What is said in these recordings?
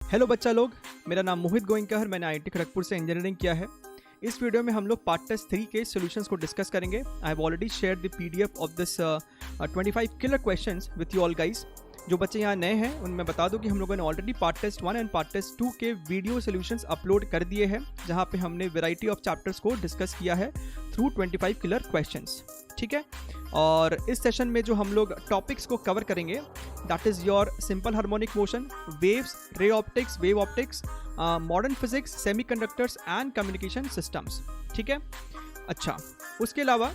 Hello बच्चा लोग, मेरा नाम मोहित गोइंकर, मैंने आईआईटी खड़गपुर से इंजीनियरिंग किया है। इस वीडियो में हम लोग पार्ट टेस्ट 3 के सॉल्यूशंस को डिस्कस करेंगे। I have already shared the PDF of this 25 killer questions with you all guys. जो बच्चे यहाँ नए हैं उनमें बता दूं कि हम लोगों ने already part test 1 and part test 2 के वीडियो सॉल्यूशंस अपलोड कर दिए हैं, जहाँ पे हमने वैरायटी ऑफ चैप्टर्स को डिस्कस किया है थ्रू 25 किलर क्वेश्चंस। ठीक है, और इस सेशन में जो हम लोग टॉपिक्स को कवर करेंगे that is your simple harmonic motion, waves, ray optics, wave optics, modern physics, semiconductors and communication systems. ठीक है, अच्छा, उसके अलावा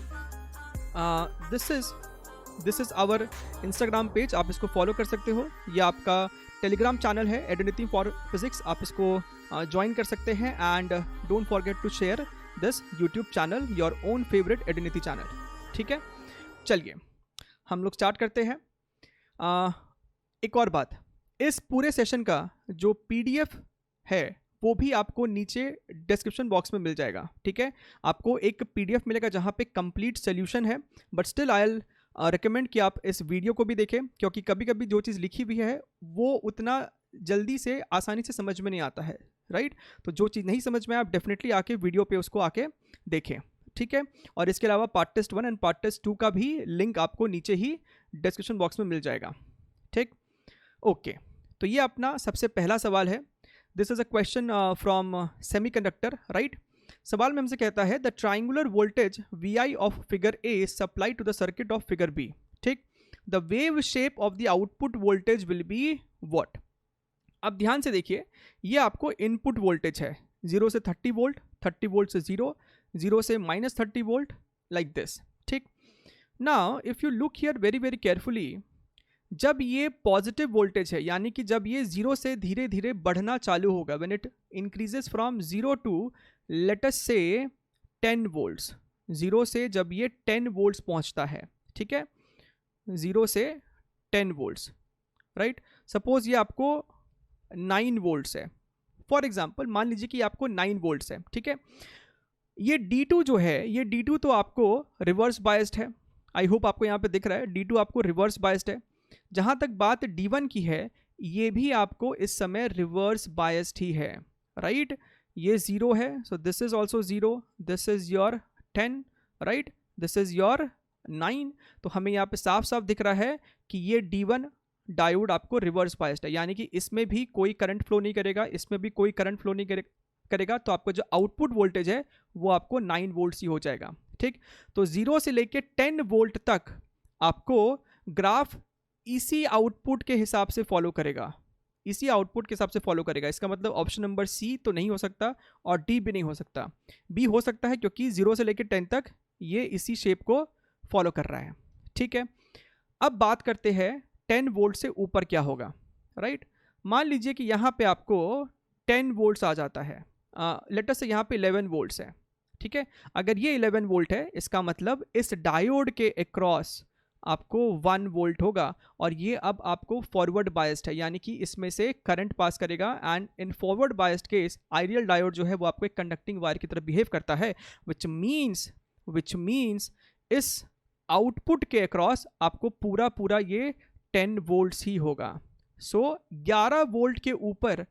this is our Instagram page, आप इसको फॉलो कर सकते हो। ये आपका टेलीग्राम चैनल है एडुनिटी फॉर फिजिक्स, आप इसको ज्वाइन कर सकते हैं। And don't forget to share this YouTube channel, your own favourite Edunity channel. ठीक है, चलिए हम लोग स्टार्ट करते हैं। एक और बात, इस पूरे सेशन का जो पीडीएफ है वो भी आपको नीचे डिस्क्रिप्शन बॉक्स में मिल जाएगा। ठीक है, आपको एक पीडीएफ मिलेगा जहाँ पे कंप्लीट सोल्यूशन है, but still I will recommend कि आप इस वीडियो को भी देखें, क्योंकि कभी कभी जो चीज़ लिखी हुई है वो उतना जल्दी से आसानी से समझ में नहीं आता है, राइट। तो जो चीज़ नहीं समझ में आप डेफिनेटली आके वीडियो पे उसको आके देखें। ठीक है, और इसके अलावा part test 1 and part test 2 का भी लिंक आपको नीचे ही डिस्क्रिप्शन बॉक्स में मिल जाएगा। ठीक, ओके, तो ये अपना सबसे पहला सवाल है। This is a question from semiconductor, right. सवाल में हमसे कहता है the triangular voltage VI of figure A is supply to the circuit of figure B। ठीक, the wave shape of the output voltage will be what. अब ध्यान से देखिए, ये आपको इनपुट वोल्टेज है, 0 से 30 वोल्ट, 30 वोल्ट से 0 से -30 वोल्ट, लाइक दिस। ठीक, now if you look here very very carefully, जब ये पॉजिटिव वोल्टेज है, यानी कि जब ये 0 से धीरे धीरे बढ़ना चालू होगा, when it increases from 0 to let us से 10 वोल्ट्स, 0 से जब ये 10 वोल्ट्स पहुंचता है, ठीक है, 0 से 10 वोल्ट्स, राइट। सपोज ये आपको 9 वोल्ट्स है, फॉर एग्जाम्पल मान लीजिए कि आपको 9 वोल्ट्स है। ठीक है, ये D2 जो है, ये D2 तो आपको रिवर्स बायस्ड है। आई होप आपको यहाँ पे दिख रहा है, D2 आपको रिवर्स बायस्ड है। जहाँ तक बात D1 की है, ये भी आपको इस समय रिवर्स बायस्ड ही है, राइट। ये 0 है, so this is also 0, this is your 10, right, this is your 9। तो हमें यहाँ पे साफ साफ दिख रहा है कि ये D1 डायोड आपको रिवर्स बायस्ड है, यानी कि इसमें भी कोई करंट फ्लो नहीं करेगा, इसमें भी कोई करंट फ्लो नहीं करेगा। तो आपको जो आउटपुट वोल्टेज है वो आपको 9 वोल्ट ही हो जाएगा। ठीक, तो 0 से लेके 10 वोल्ट तक आपको ग्राफ इसी आउटपुट के हिसाब से फॉलो करेगा, इसी आउटपुट के हिसाब से फॉलो करेगा। इसका मतलब ऑप्शन नंबर C तो नहीं हो सकता और D भी नहीं हो सकता। B हो सकता है, क्योंकि 0 से लेके 10 तक ये इसी शेप को फॉलो कर रहा है। ठीक है, अब बात करते हैं 10 वोल्ट से ऊपर क्या होगा, राइट। मान लीजिए कि यहाँ पे आपको 10 वोल्ट्स आ जाता है, लेट अस से यहाँ पे 11 वोल्ट्स है। ठीक है, अगर ये 11 वोल्ट है, इसका मतलब इस डायोड के अक्रॉस आपको 1 वोल्ट होगा, और ये अब आपको फॉरवर्ड बायस्ड है, यानी कि इसमें से करंट पास करेगा। And in forward biased case ideal diode जो है वो आपको एक कंडक्टिंग वायर की तरह बिहेव करता है, विच मीन्स इस आउटपुट के अक्रॉस आपको पूरा ये 10 वोल्ट्स ही होगा। सो 11 वोल्ट के ऊपर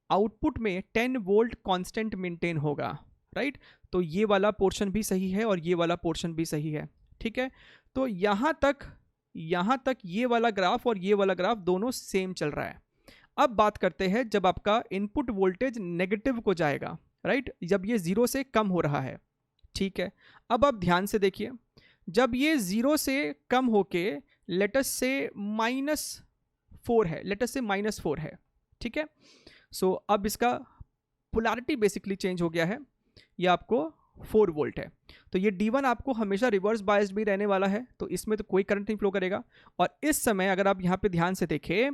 आउटपुट में 10 वोल्ट कांस्टेंट मेंटेन होगा, राइट। तो ये वाला पोर्शन भी सही है और ये वाला पोर्शन भी सही है। ठीक है, तो यहाँ तक ये वाला ग्राफ और ये वाला ग्राफ दोनों सेम चल रहा है। अब बात करते हैं जब आपका इनपुट वोल्टेज नेगेटिव को जाएगा, राइट, जब ये 0 से कम हो रहा है। ठीक है, अब आप ध्यान से देखिए, जब ये 0 से कम होके लेटस से -4 है, लेटस से -4 है। ठीक है, सो अब इसका पोलैरिटी बेसिकली चेंज हो गया है, ये आपको 4 वोल्ट है। तो ये D1 आपको हमेशा रिवर्स बायस्ड भी रहने वाला है, तो इसमें तो कोई करंट नहीं फ्लो करेगा। और इस समय अगर आप यहाँ पे ध्यान से देखें,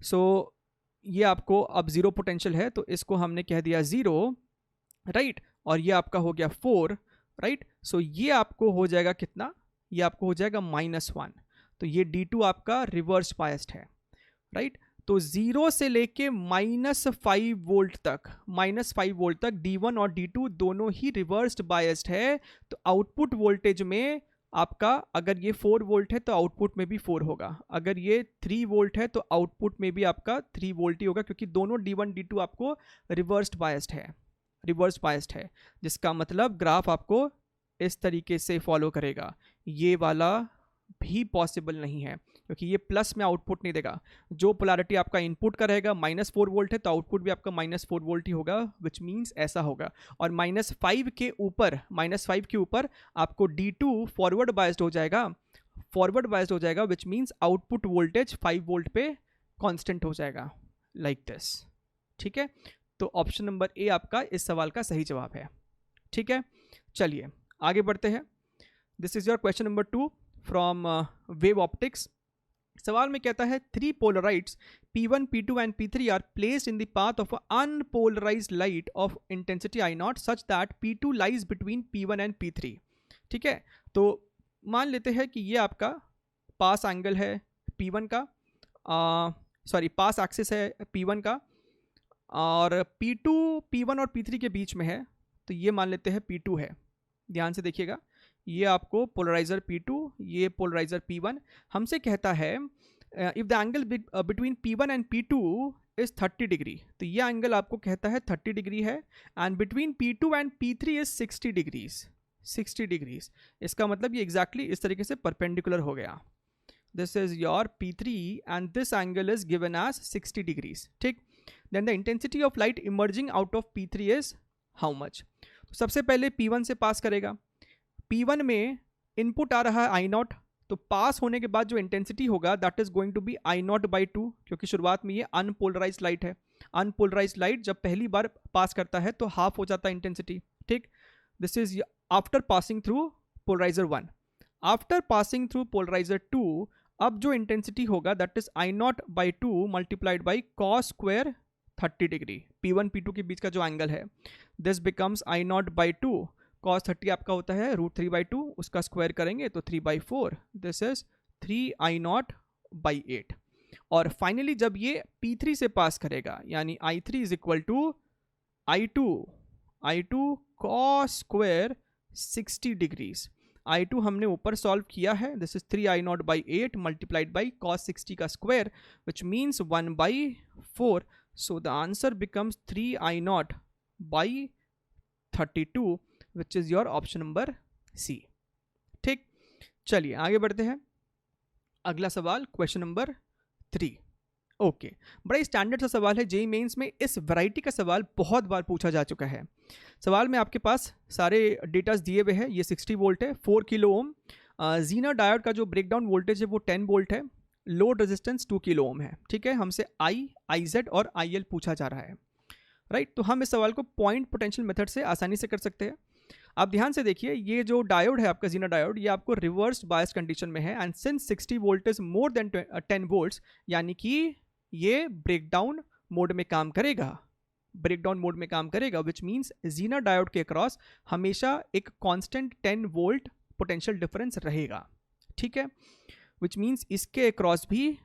सो ये आपको अब 0 पोटेंशियल है, तो इसको हमने कह दिया 0, राइट, और ये आपका हो गया 4, राइट। सो ये आपको हो जाएगा कितना, ये आपको हो जाएगा -1। तो ये D2 आपका रिवर्स बायस्ड है, राइट। तो 0 से लेके -5 वोल्ट तक D1 और D2 दोनों ही रिवर्स्ड बायस्ड है। तो आउटपुट वोल्टेज में आपका अगर ये 4 वोल्ट है तो आउटपुट में भी 4 होगा, अगर ये 3 वोल्ट है तो आउटपुट में भी आपका 3 वोल्ट ही होगा, क्योंकि दोनों D1 D2 आपको रिवर्स्ड बायस्ड है, जिसका मतलब ग्राफ आपको इस तरीके से फॉलो करेगा। ये वाला भी पॉसिबल नहीं है, क्योंकि ये प्लस में आउटपुट नहीं देगा। जो पोलैरिटी आपका इनपुट का रहेगा -4 वोल्ट है, तो आउटपुट भी आपका -4 वोल्ट ही होगा, विच मीन्स ऐसा होगा। और -5 के ऊपर आपको D2 फॉरवर्ड बायस्ड हो जाएगा, which means output voltage 5 volt पे कांस्टेंट हो जाएगा, लाइक दिस। ठीक है, तो ऑप्शन नंबर ए आपका इस सवाल का सही जवाब है। ठीक है, चलिए आगे बढ़ते हैं। This is your question number 2 from wave optics. सवाल में कहता है 3 पोलराइड्स P1, P2 and P3 are placed in the path of an unpolarized light of intensity I0 such that P2 lies between P1 and P3। ठीक है, तो मान लेते हैं कि ये आपका पास एंगल है P1 का, पास एक्सिस है P1 का, और P2 P1 और P3 के बीच में है, तो ये मान लेते हैं P2 है। ध्यान से देखिएगा, ये आपको पोलराइजर P2, ये पोलराइजर P1। हमसे कहता है if the angle between P1 and P2 is 30 degree, तो ये एंगल आपको कहता है 30 डिग्री है, and between P2 and P3 is 60 degrees. इसका मतलब ये एग्जैक्टली इस तरीके से परपेंडिकुलर हो गया। This is your P3 and this angle is given as 60 degrees. ठीक, then the intensity of light emerging out of P3 is how much. सबसे पहले P1 से पास करेगा, P1 में इनपुट आ रहा है I0, तो पास होने के बाद जो इंटेंसिटी होगा that is going to be I0/2, क्योंकि शुरुआत में ये अनपोलराइज्ड लाइट है। अनपोलराइज्ड लाइट जब पहली बार पास करता है तो हाफ हो जाता है इंटेंसिटी। ठीक, this is after passing through polariser 1। After passing through polariser 2, अब जो इंटेंसिटी होगा that is I0/2 multiplied by cos square 30 degree. P1 P2 के बीच का जो एंगल है, दिस बिकम्स I0/2, cos 30 आपका होता है √3/2, उसका स्क्वायर करेंगे तो 3/4, दिस इज 3I0/8। और फाइनली जब ये P3 से पास करेगा, यानी I3 is equal to I2 cos square 60 degrees. I2 हमने ऊपर सॉल्व किया है, this is 3I0/8 multiplied by cos 60 का square, which means 1/4। So the answer becomes 3I0/32, which is your option number C. ठीक, चलिए आगे बढ़ते हैं। अगला सवाल क्वेश्चन नंबर 3। ओके, बड़ा स्टैंडर्ड सा सवाल है, जेईई मेंस में इस वैरायटी का सवाल बहुत बार पूछा जा चुका है। सवाल में आपके पास सारे डेटास दिए हुए हैं। ये 60 वोल्ट है, 4 किलो ओम। जीनर डायोड का जो ब्रेकडाउन वोल्टेज है वो 10 वोल्ट है, लोड रेजिस्टेंस 2 किलो ओम है। ठीक है, हमसे आई, IZ और IL पूछा जा रहा है, राइट। तो हम इस सवाल को पॉइंट पोटेंशियल मेथड से आसानी से कर सकते हैं। आप ध्यान से देखिए, ये जो डायोड है आपका जीनर डायोड, ये आपको रिवर्स बायस कंडीशन में है, and since 60 volt is more then 10 volts, यानी कि ये ब्रेकडाउन मोड में काम करेगा, विच मीन्स जीनर डायोड के अक्रॉस हमेशा एक कांस्टेंट 10 वोल्ट पोटेंशियल डिफरेंस रहेगा। ठीक है, विच मीन्स इसके अक्रॉस भी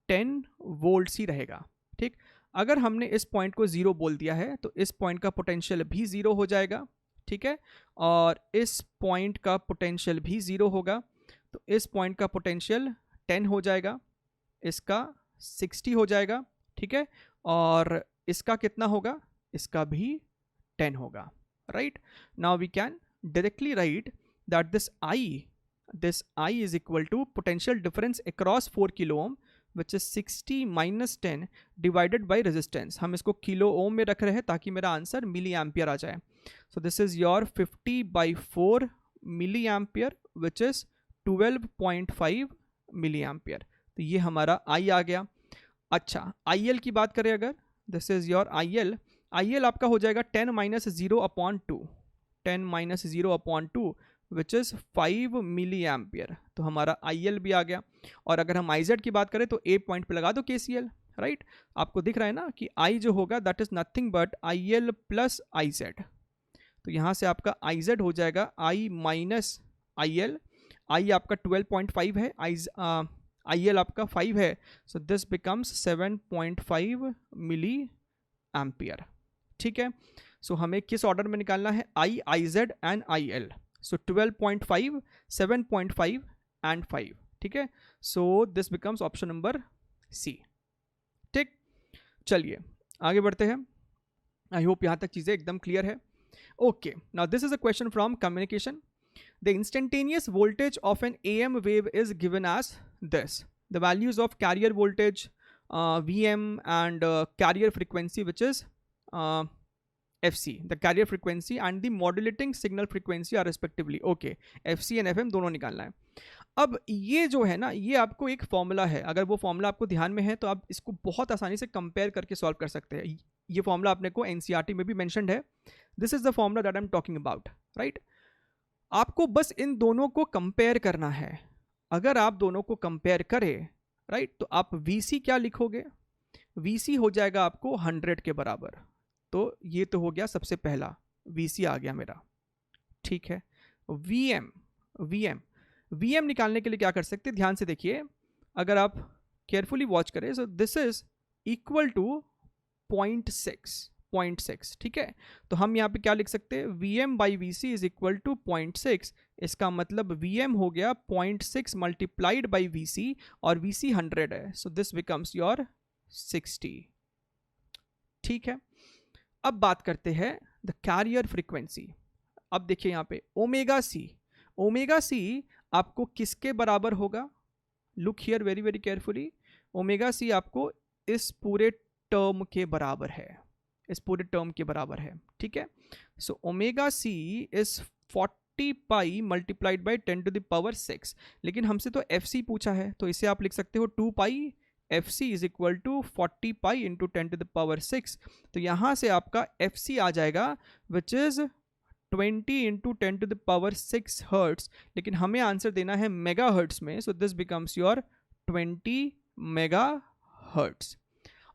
10 वोल्ट्स ही रहेगा। ठीक, अगर हमने इस पॉइंट को 0 बोल दिया है तो इस पॉइंट का पोटेंशियल भी 0 हो जाएगा। ठीक है, और इस पॉइंट का पोटेंशियल भी 0 होगा, तो इस पॉइंट का पोटेंशियल 10 हो जाएगा, इसका 60 हो जाएगा। ठीक है, और इसका कितना होगा, इसका भी 10 होगा, right. Now we can directly write that this I is equal to potential difference across 4 kilo ohm, which is 60 minus 10 divided by resistance। हम इसको किलो ओम में रख रहे हैं ताकि मेरा आंसर मिली एम्पियर आ जाए। So this is your 50/4 milli ampere, which is 12.5 milli ampere. तो ये हमारा I आ गया। अच्छा, IL की बात करें अगर, this is your IL आपका हो जाएगा 10 - 0/2 विच इज़ 5 मिली एम्पियर। तो हमारा IL भी आ गया। और अगर हम IZ की बात करें तो A पॉइंट पे लगा दो KCL, राइट। आपको दिख रहा है ना कि I जो होगा that is nothing but IL plus IZ। तो यहाँ से आपका IZ हो जाएगा I माइनस IL। I आपका 12.5 है, IL आपका 5 है, so this becomes 7.5 milli ampere. ठीक है, सो हमें किस ऑर्डर में निकालना है, I, IZ and IL। So 12.5, 7.5 and 5, ठीक है। So this becomes option number C. ठीक, चलिए आगे बढ़ते हैं। आई होप यहाँ तक चीज़ें एकदम क्लियर है। Okay, now this is a question from communication. The instantaneous voltage of an AM wave is given as this. The values of carrier voltage, VM, and carrier frequency, which is FC. The carrier frequency and the modulating signal frequency are respectively. Okay, FC and FM दोनों निकालना है। अब ये जो है ना, ये आपको एक फॉर्मूला है, अगर वो फॉर्मूला आपको ध्यान में है तो आप इसको बहुत आसानी से कंपेयर करके सॉल्व कर सकते हैं। ये फॉर्मूला आपने को एनसीईआरटी में भी मेंशन्ड है। This is the formula that I am talking about, right. आपको बस इन दोनों को कंपेयर करना है। अगर आप दोनों को कंपेयर करें, राइट, तो आप VC क्या लिखोगे? VC हो जाएगा आपको 100 के बराबर। तो ये तो हो गया सबसे पहला, VC आ गया मेरा, ठीक है। VM निकालने के लिए क्या कर सकते हैं, ध्यान से देखिए, अगर आप केयरफुली वॉच करें, so this is equal to 0.6, ठीक है। तो हम यहाँ पे क्या लिख सकते हैं, VM by VC is equal to 0.6। इसका मतलब VM हो गया 0.6 मल्टीप्लाइड बाई VC, और VC 100 है, सो दिस बिकम्स योर 60, ठीक है। अब बात करते हैं द कैरियर फ्रीक्वेंसी। अब देखिए यहाँ पे ओमेगा सी आपको किसके बराबर होगा? Look here very very carefully. Omega C आपको इस पूरे टर्म के बराबर है, इस पूरे टर्म के बराबर है, ठीक है। So omega C is 40 pi multiplied by 10 to the power 6। लेकिन हमसे तो FC पूछा है, तो इसे आप लिख सकते हो 2 pi FC is equal to 40 pi into 10 to the power 6। तो यहाँ से आपका FC आ जाएगा which is 20 into 10 to the power 6 hertz. लेकिन हमें आंसर देना है मेगा हर्ट्स में, so this becomes your 20 mega hertz.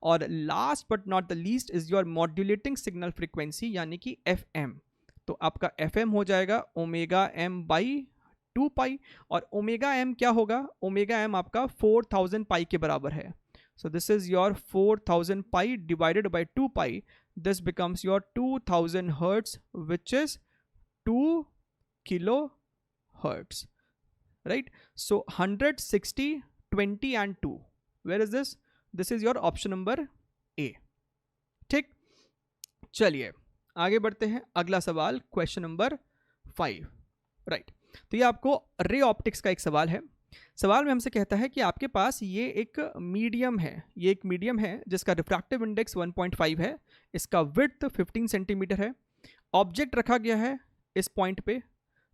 और last but not the least is your modulating signal frequency, यानी कि FM। तो आपका FM हो जाएगा ओमेगा M बाई 2 पाई, और ओमेगा M क्या होगा? ओमेगा M आपका 4000 पाई के बराबर है। So this is your 4000 pi divided by 2 pi, this becomes your 2000 hertz which is 2 kilo hertz, right. So 100, 60, 20 and 2, where is this? This is your option number A, ठीक। चलिए आगे बढ़ते हैं, अगला सवाल क्वेश्चन नंबर 5, राइट। तो ये आपको रे ऑप्टिक्स का एक सवाल है। सवाल में हमसे कहता है कि आपके पास ये एक मीडियम है, जिसका रिफ्रैक्टिव इंडेक्स 1.5 है, इसका विड्थ 15 सेंटीमीटर है, ऑब्जेक्ट रखा गया है इस पॉइंट पे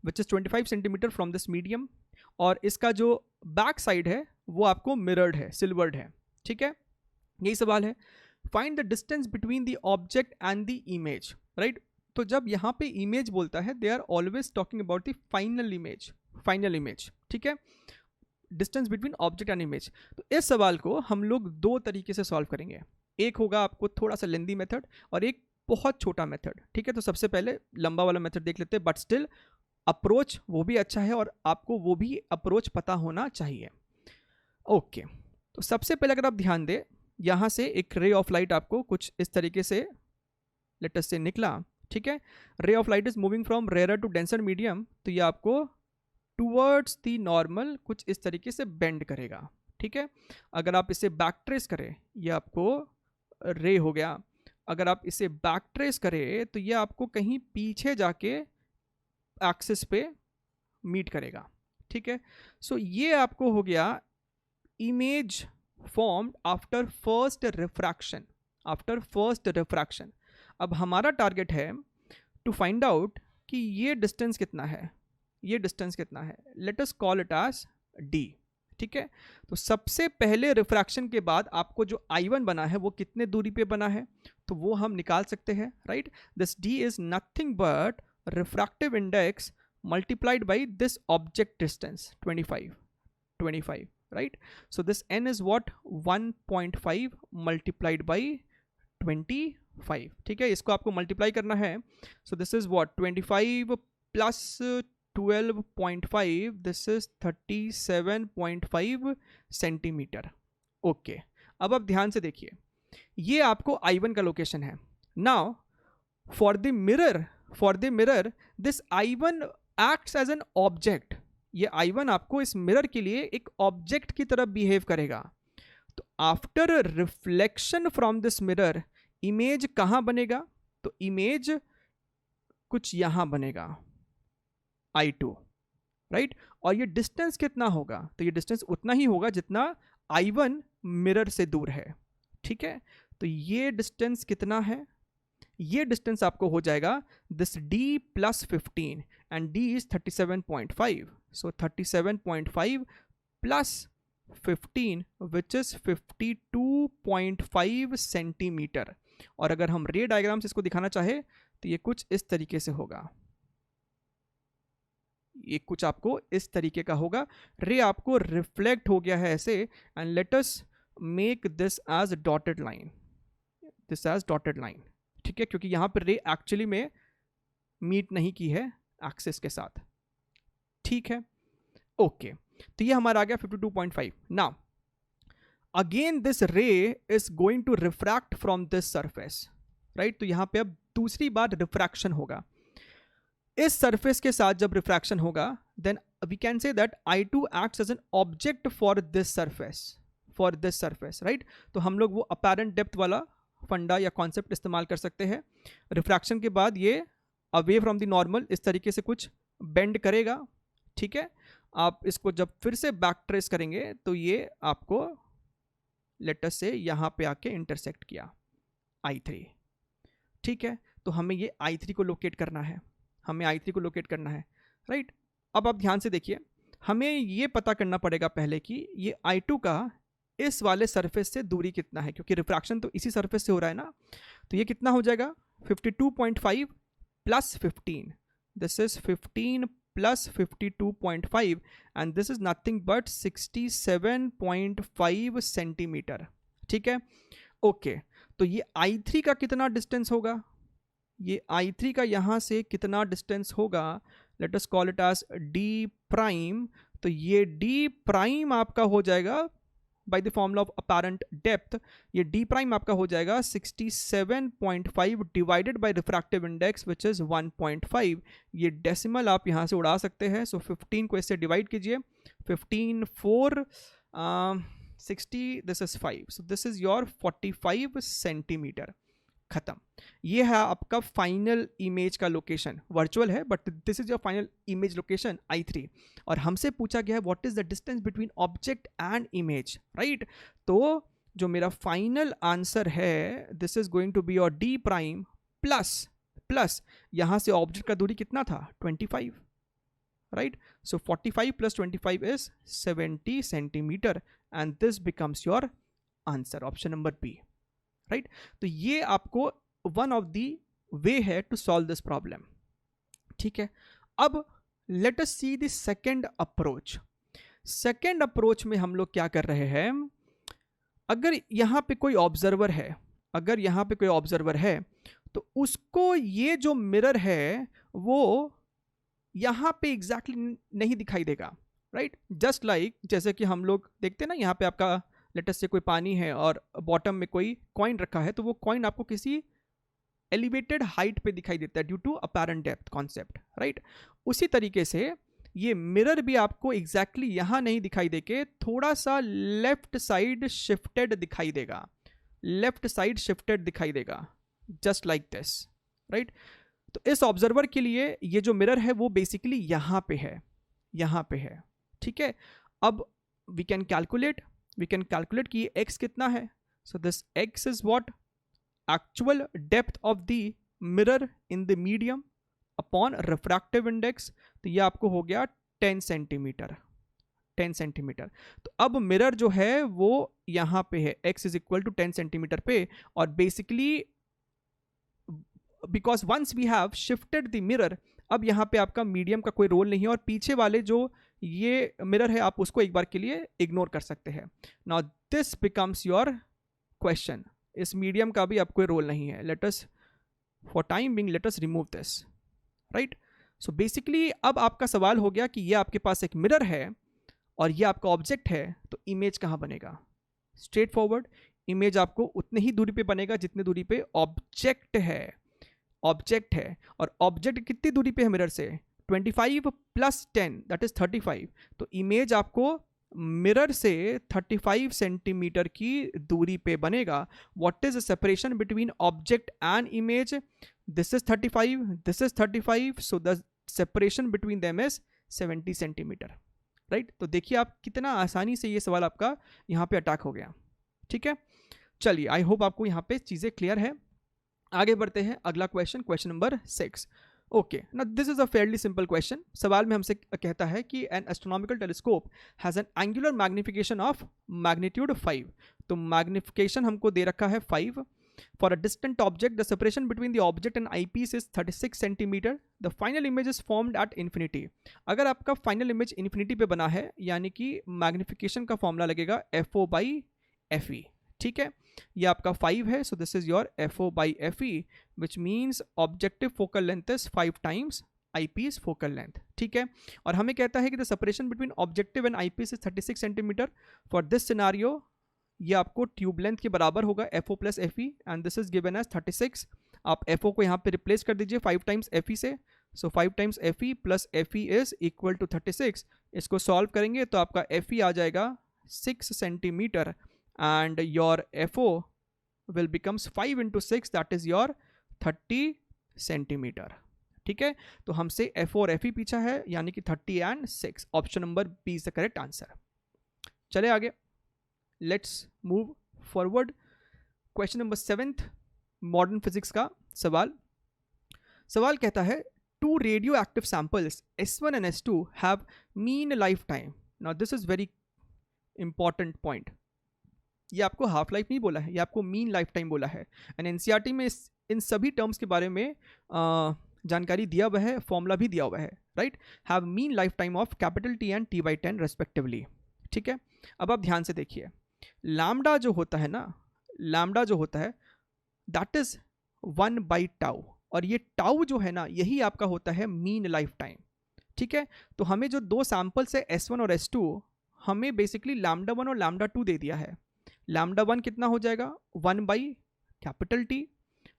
which is 25 centimetre from this medium, और इसका जो बैक साइड है वो आपको मिरर्ड है, सिल्वर्ड है, ठीक है। यही सवाल है, find the distance between the object and the image, right. तो जब यहाँ पे इमेज बोलता है, they are always talking about the final image, ठीक है, distance between object and image. तो इस सवाल को हम लोग दो तरीके से सॉल्व करेंगे। एक होगा आपको थोड़ा सा लेंदी मेथड, और एक बहुत छोटा मेथड, ठीक है। तो सबसे पहले लंबा वाला मेथड देख लेते हैं, बट स्टिल अप्रोच वो भी अच्छा है, और आपको वो भी अप्रोच पता होना चाहिए। ओके, तो सबसे पहले अगर आप ध्यान दें, यहाँ से एक रे ऑफ लाइट आपको कुछ इस तरीके से लेट अस से निकला, ठीक है। Ray of light is moving from rare to denser medium, तो ये आपको टूवर्ड्स द नॉर्मल कुछ इस तरीके से बेंड करेगा, ठीक है। अगर आप इसे बैक ट्रेस करें, ये आपको रे हो गया। अगर आप इसे बैक ट्रेस करें तो ये आपको कहीं पीछे जाके एक्सिस पे मीट करेगा, ठीक है। सो ये आपको हो गया image formed after first refraction. अब हमारा टारगेट है टू फाइंड आउट कि ये डिस्टेंस कितना है, let us call it as D, ठीक है। तो सबसे पहले रिफ्रैक्शन के बाद आपको जो I1 बना है वो कितने दूरी पे बना है, तो वो हम निकाल सकते हैं, right. This D is nothing but refractive index multiplied by this object distance 25, right? So this n is what 1.5 multiplied by 25, ठीक है। इसको आपको मल्टीप्लाई करना है, so this is what 25 plus 12.5, this is 37.5 centimetre. Okay, अब आप ध्यान से देखिए, ये आपको I1 का लोकेशन है। Now for the mirror this I1 acts as an object, ये I1 आपको इस मिरर के लिए एक ऑब्जेक्ट की तरह बिहेव करेगा। तो after reflection from this mirror image कहां बनेगा? तो इमेज कुछ यहां बनेगा I2, राइट? और ये डिस्टेंस कितना होगा? तो ये डिस्टेंस उतना ही होगा जितना I1 मिरर से दूर है, ठीक है? तो ये डिस्टेंस कितना है? ये डिस्टेंस आपको हो जाएगा this D plus 15 and D is 37.5, so 37.5 plus 15 which is 52.5 centimetre. और अगर हम रे डायग्राम से इसको दिखाना चाहे तो ये कुछ इस तरीके से होगा, ये कुछ आपको इस तरीके का होगा। रे आपको रिफ्लेक्ट हो गया है ऐसे, and let us make this as dotted line, this as dotted line, ठीक है? क्योंकि यहां पर रे एक्चुअली में मीट नहीं की है एक्सिस के साथ, ठीक है? ओके, तो ये हमारा आ गया 52.5। Now again this ray is going to refract from this surface, right? तो यहां पे अब दूसरी बार रिफ्रैक्शन होगा इस सरफेस के साथ। जब रिफ्रैक्शन होगा then we can say that I2 acts as an object for this surface, right? तो हम लोग वो अपैरेंट डेप्थ वाला फंडा या कॉन्सेप्ट इस्तेमाल कर सकते हैं। रिफ्रैक्शन के बाद ये अवे फ्रॉम द नॉर्मल इस तरीके से कुछ बेंड करेगा, ठीक है? आप इसको जब फिर से बैक ट्रेस करेंगे तो ये आपको लेटर से यहाँ पे आके इंटरसेक्ट किया I3, ठीक है? तो हमें ये I3 को लोकेट करना है, राइट? अब आप ध्यान से देखिए, हमें ये पता करना पड़ेगा पहले कि ये I2 का इस वाले सरफेस से दूरी कितना है, क्योंकि रिफ्रैक्शन तो इसी सरफेस से हो रहा है ना। तो ये कितना हो जाएगा 52.5 plus 15, this is 15 plus 52.5 and this is nothing but 67.5 centimetre, ठीक है? ओके, तो ये I3 का कितना डिस्टेंस होगा? ये I3 का यहाँ से कितना डिस्टेंस होगा? Let us call it as D prime. तो ये D प्राइम आपका हो जाएगा by the formula of apparent depth, ये D प्राइम आपका हो जाएगा 67.5 divided by refractive index which is 1.5। ये डेसिमल आप यहाँ से उड़ा सकते हैं, सो 15 को इससे डिवाइड कीजिए, 15 4 60, this is 5, so this is your 45 centimetre. खत्म। ये है आपका फाइनल इमेज का लोकेशन, वर्चुअल है but this is your final image location I3। और हमसे पूछा गया है what is the distance between object and image, right? तो जो मेरा फाइनल आंसर है this is going to be your D prime plus यहां से ऑब्जेक्ट का दूरी कितना था 25, right? So 45 plus 25 is 70 centimetre and this becomes your answer, option number B, right? तो ये आपको वन ऑफ द वे है टू सॉल्व दिस प्रॉब्लम, ठीक है? अब let us see the second approach. Second approach में हम लोग क्या कर रहे हैं, अगर यहां पे कोई ऑब्जर्वर है, तो उसको ये जो मिरर है वो यहां पे एग्जैक्टली नहीं दिखाई देगा, राइट? जस्ट लाइक जैसे कि हम लोग देखते हैं ना, यहां पे आपका लेटस से कोई पानी है और बॉटम में कोई कॉइन रखा है, तो वो कॉइन आपको किसी एलिवेटेड हाइट पे दिखाई देता है due to apparent depth concept, right? उसी तरीके से ये मिरर भी आपको एग्जैक्टली यहां नहीं दिखाई देके थोड़ा सा लेफ्ट साइड शिफ्टेड दिखाई देगा, जस्ट लाइक दिस, राइट? तो इस ऑब्जर्वर के लिए ये जो मिरर है वो बेसिकली यहां पे है, ठीक है? अब वी कैन कैलकुलेट कि x कितना है। So this x is what, actual depth of the mirror in the medium upon refractive index. तो ये आपको हो गया 10 सेंटीमीटर। तो अब मिरर जो है वो यहां पे है, x is equal to 10 centimetre पे, और basically because once we have shifted the mirror, अब यहाँ पे आपका मीडियम का कोई रोल नहीं है, और पीछे वाले जो ये मिरर है आप उसको एक बार के लिए इग्नोर कर सकते हैं। Now this becomes your question, इस मीडियम का भी अब कोई रोल नहीं है, let us for time being let us remove this, right? So basically अब आपका सवाल हो गया कि ये आपके पास एक मिरर है और ये आपका ऑब्जेक्ट है, तो इमेज कहाँ बनेगा? स्ट्रेट फॉरवर्ड, इमेज आपको उतनी ही दूरी पे बनेगा जितनी दूरी पे ऑब्जेक्ट है, और ऑब्जेक्ट कितनी दूरी पे है मिरर से? 25 प्लस 10 दैट इज 35। तो इमेज आपको मिरर से 35 सेंटीमीटर की दूरी पे बनेगा। What is the separation between object and image? This is 35, this is 35, so the separation between them is 70 centimetre, right. तो देखिए आप कितना आसानी से ये सवाल आपका यहाँ पे अटैक हो गया, ठीक है। चलिए, आई होप आपको यहाँ पे चीज़ें क्लियर है। आगे बढ़ते हैं, अगला क्वेश्चन, क्वेश्चन नंबर 6। ओके, ना this is a fairly simple question. सवाल में हमसे कहता है कि an astronomical telescope has an angular magnification of magnitude 5। तो मैग्निफिकेशन हमको दे रखा है 5। For a distant object the separation between the object and eyepiece is 36 centimetre. The final image is formed at infinity. अगर आपका final image infinity पे बना है, यानी कि मैग्निफिकेशन का फॉर्मूला लगेगा FO/FE, ठीक है। ये आपका 5 है, so this is your FO/FE, which means objective focal length is 5 times eyepiece focal length, ठीक है। और हमें कहता है कि the separation between objective and eyepiece is 36 centimetre. For this scenario ये आपको ट्यूब लेंथ के बराबर होगा FO+FE, and this is given as 36। आप FO को यहाँ पे रिप्लेस कर दीजिए 5 टाइम्स FE से, so 5 times FE plus FE is equal to 36। इसको सॉल्व करेंगे तो आपका FE आ जाएगा 6 centimetre, and your FO will becomes 5 into 6, that is your 30 centimetre, ठीक है। तो हमसे FO और FE पीछा है, यानी कि 30 and 6। Option number B is the correct answer. चले आगे, let's move forward. Question number 7, modern physics का सवाल। सवाल कहता है two radioactive samples S1 and S2 have mean life time. Now this is very important point. ये आपको half life नहीं बोला है, ये आपको मीन लाइफ टाइम बोला है। एंड एनसीईआरटी में इन सभी टर्म्स के बारे में जानकारी दिया हुआ है, फॉर्मूला भी दिया हुआ है, right. Have mean life time of capital T and T/10 respectively, ठीक है। अब आप ध्यान से देखिए, लैम्डा जो होता है ना, लैम्डा जो होता है दैट इज 1/टाउ, और ये टाउ जो है ना, यही आपका होता है मीन लाइफ टाइम, ठीक है। तो हमें जो दो सैंपल्स है S1 और S2, हमें बेसिकली λ1 और λ2 दे दिया है। λ1 कितना हो जाएगा 1/कैपिटल T,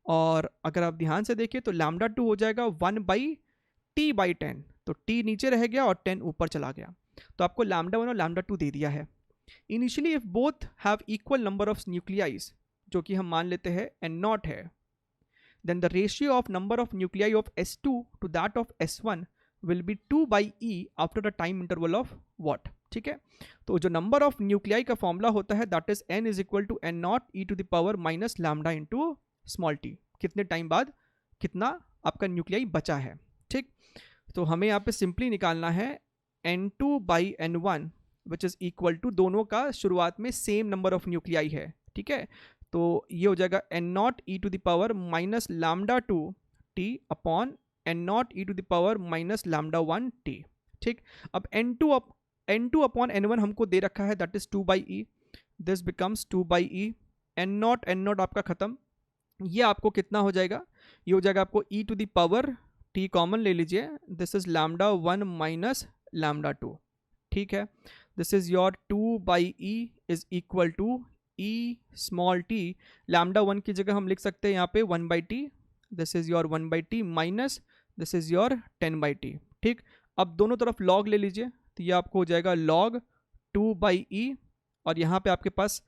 और अगर आप ध्यान से देखिए तो λ2 हो जाएगा 1/T/10। तो T नीचे रह गया और 10 ऊपर चला गया, तो आपको λ1 और λ2 दे दिया है। Initially if both have equal number of nuclides, जो कि हम मान लेते हैं N0 है, then the ratio of number of nuclei of S2 to that of S1 will be 2/E after the time interval of what, ठीक है। तो जो नंबर ऑफ न्यूक्लियाई का फॉर्मूला होता है that is N is equal to N0 e⁻ lambda into small t। कितने time बाद कितना आपका न्यूक्लियाई बचा है, ठीक। तो हमें यहाँ पे सिंपली निकालना है N2/N1 which is equal to, दोनों का शुरुआत में सेम नंबर ऑफ न्यूक्लियाई है, ठीक है। तो ये हो जाएगा N0 e⁻ λ2 t upon N0 e⁻ λ1 t, ठीक। अब N2 अपॉन N1 हमको दे रखा है that is 2/E, this becomes 2/E। N0 आपका खत्म, ये आपको कितना हो जाएगा, ये हो जाएगा आपको e⁻t कॉमन ले लीजिए, दिस इज λ1 माइनस λ2, ठीक है। This is your 2/E is equal to E small t, λ1 की जगह हम लिख सकते हैं यहाँ पे 1/t, this is your 1/t minus this is your 10/t, ठीक। अब दोनों तरफ log ले लीजिए, तो ये आपको हो जाएगा log 2/E, और यहाँ पे आपके पास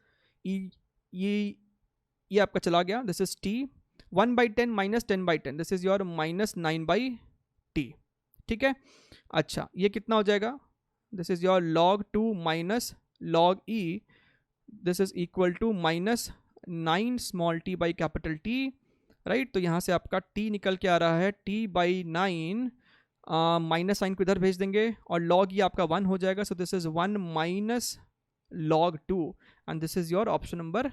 ये आपका चला गया, this is t 1/10 minus 10/10, this is your minus 9/t, ठीक है। अच्छा, ये कितना हो जाएगा, this is your log 2 minus log E, this is equal to minus 9 small t by capital T, right. तो यहाँ से आपका t निकल के आ रहा है t/9, माइनस साइन को इधर भेज देंगे और log ये आपका 1 हो जाएगा, so this is 1 minus log 2, and this is your option number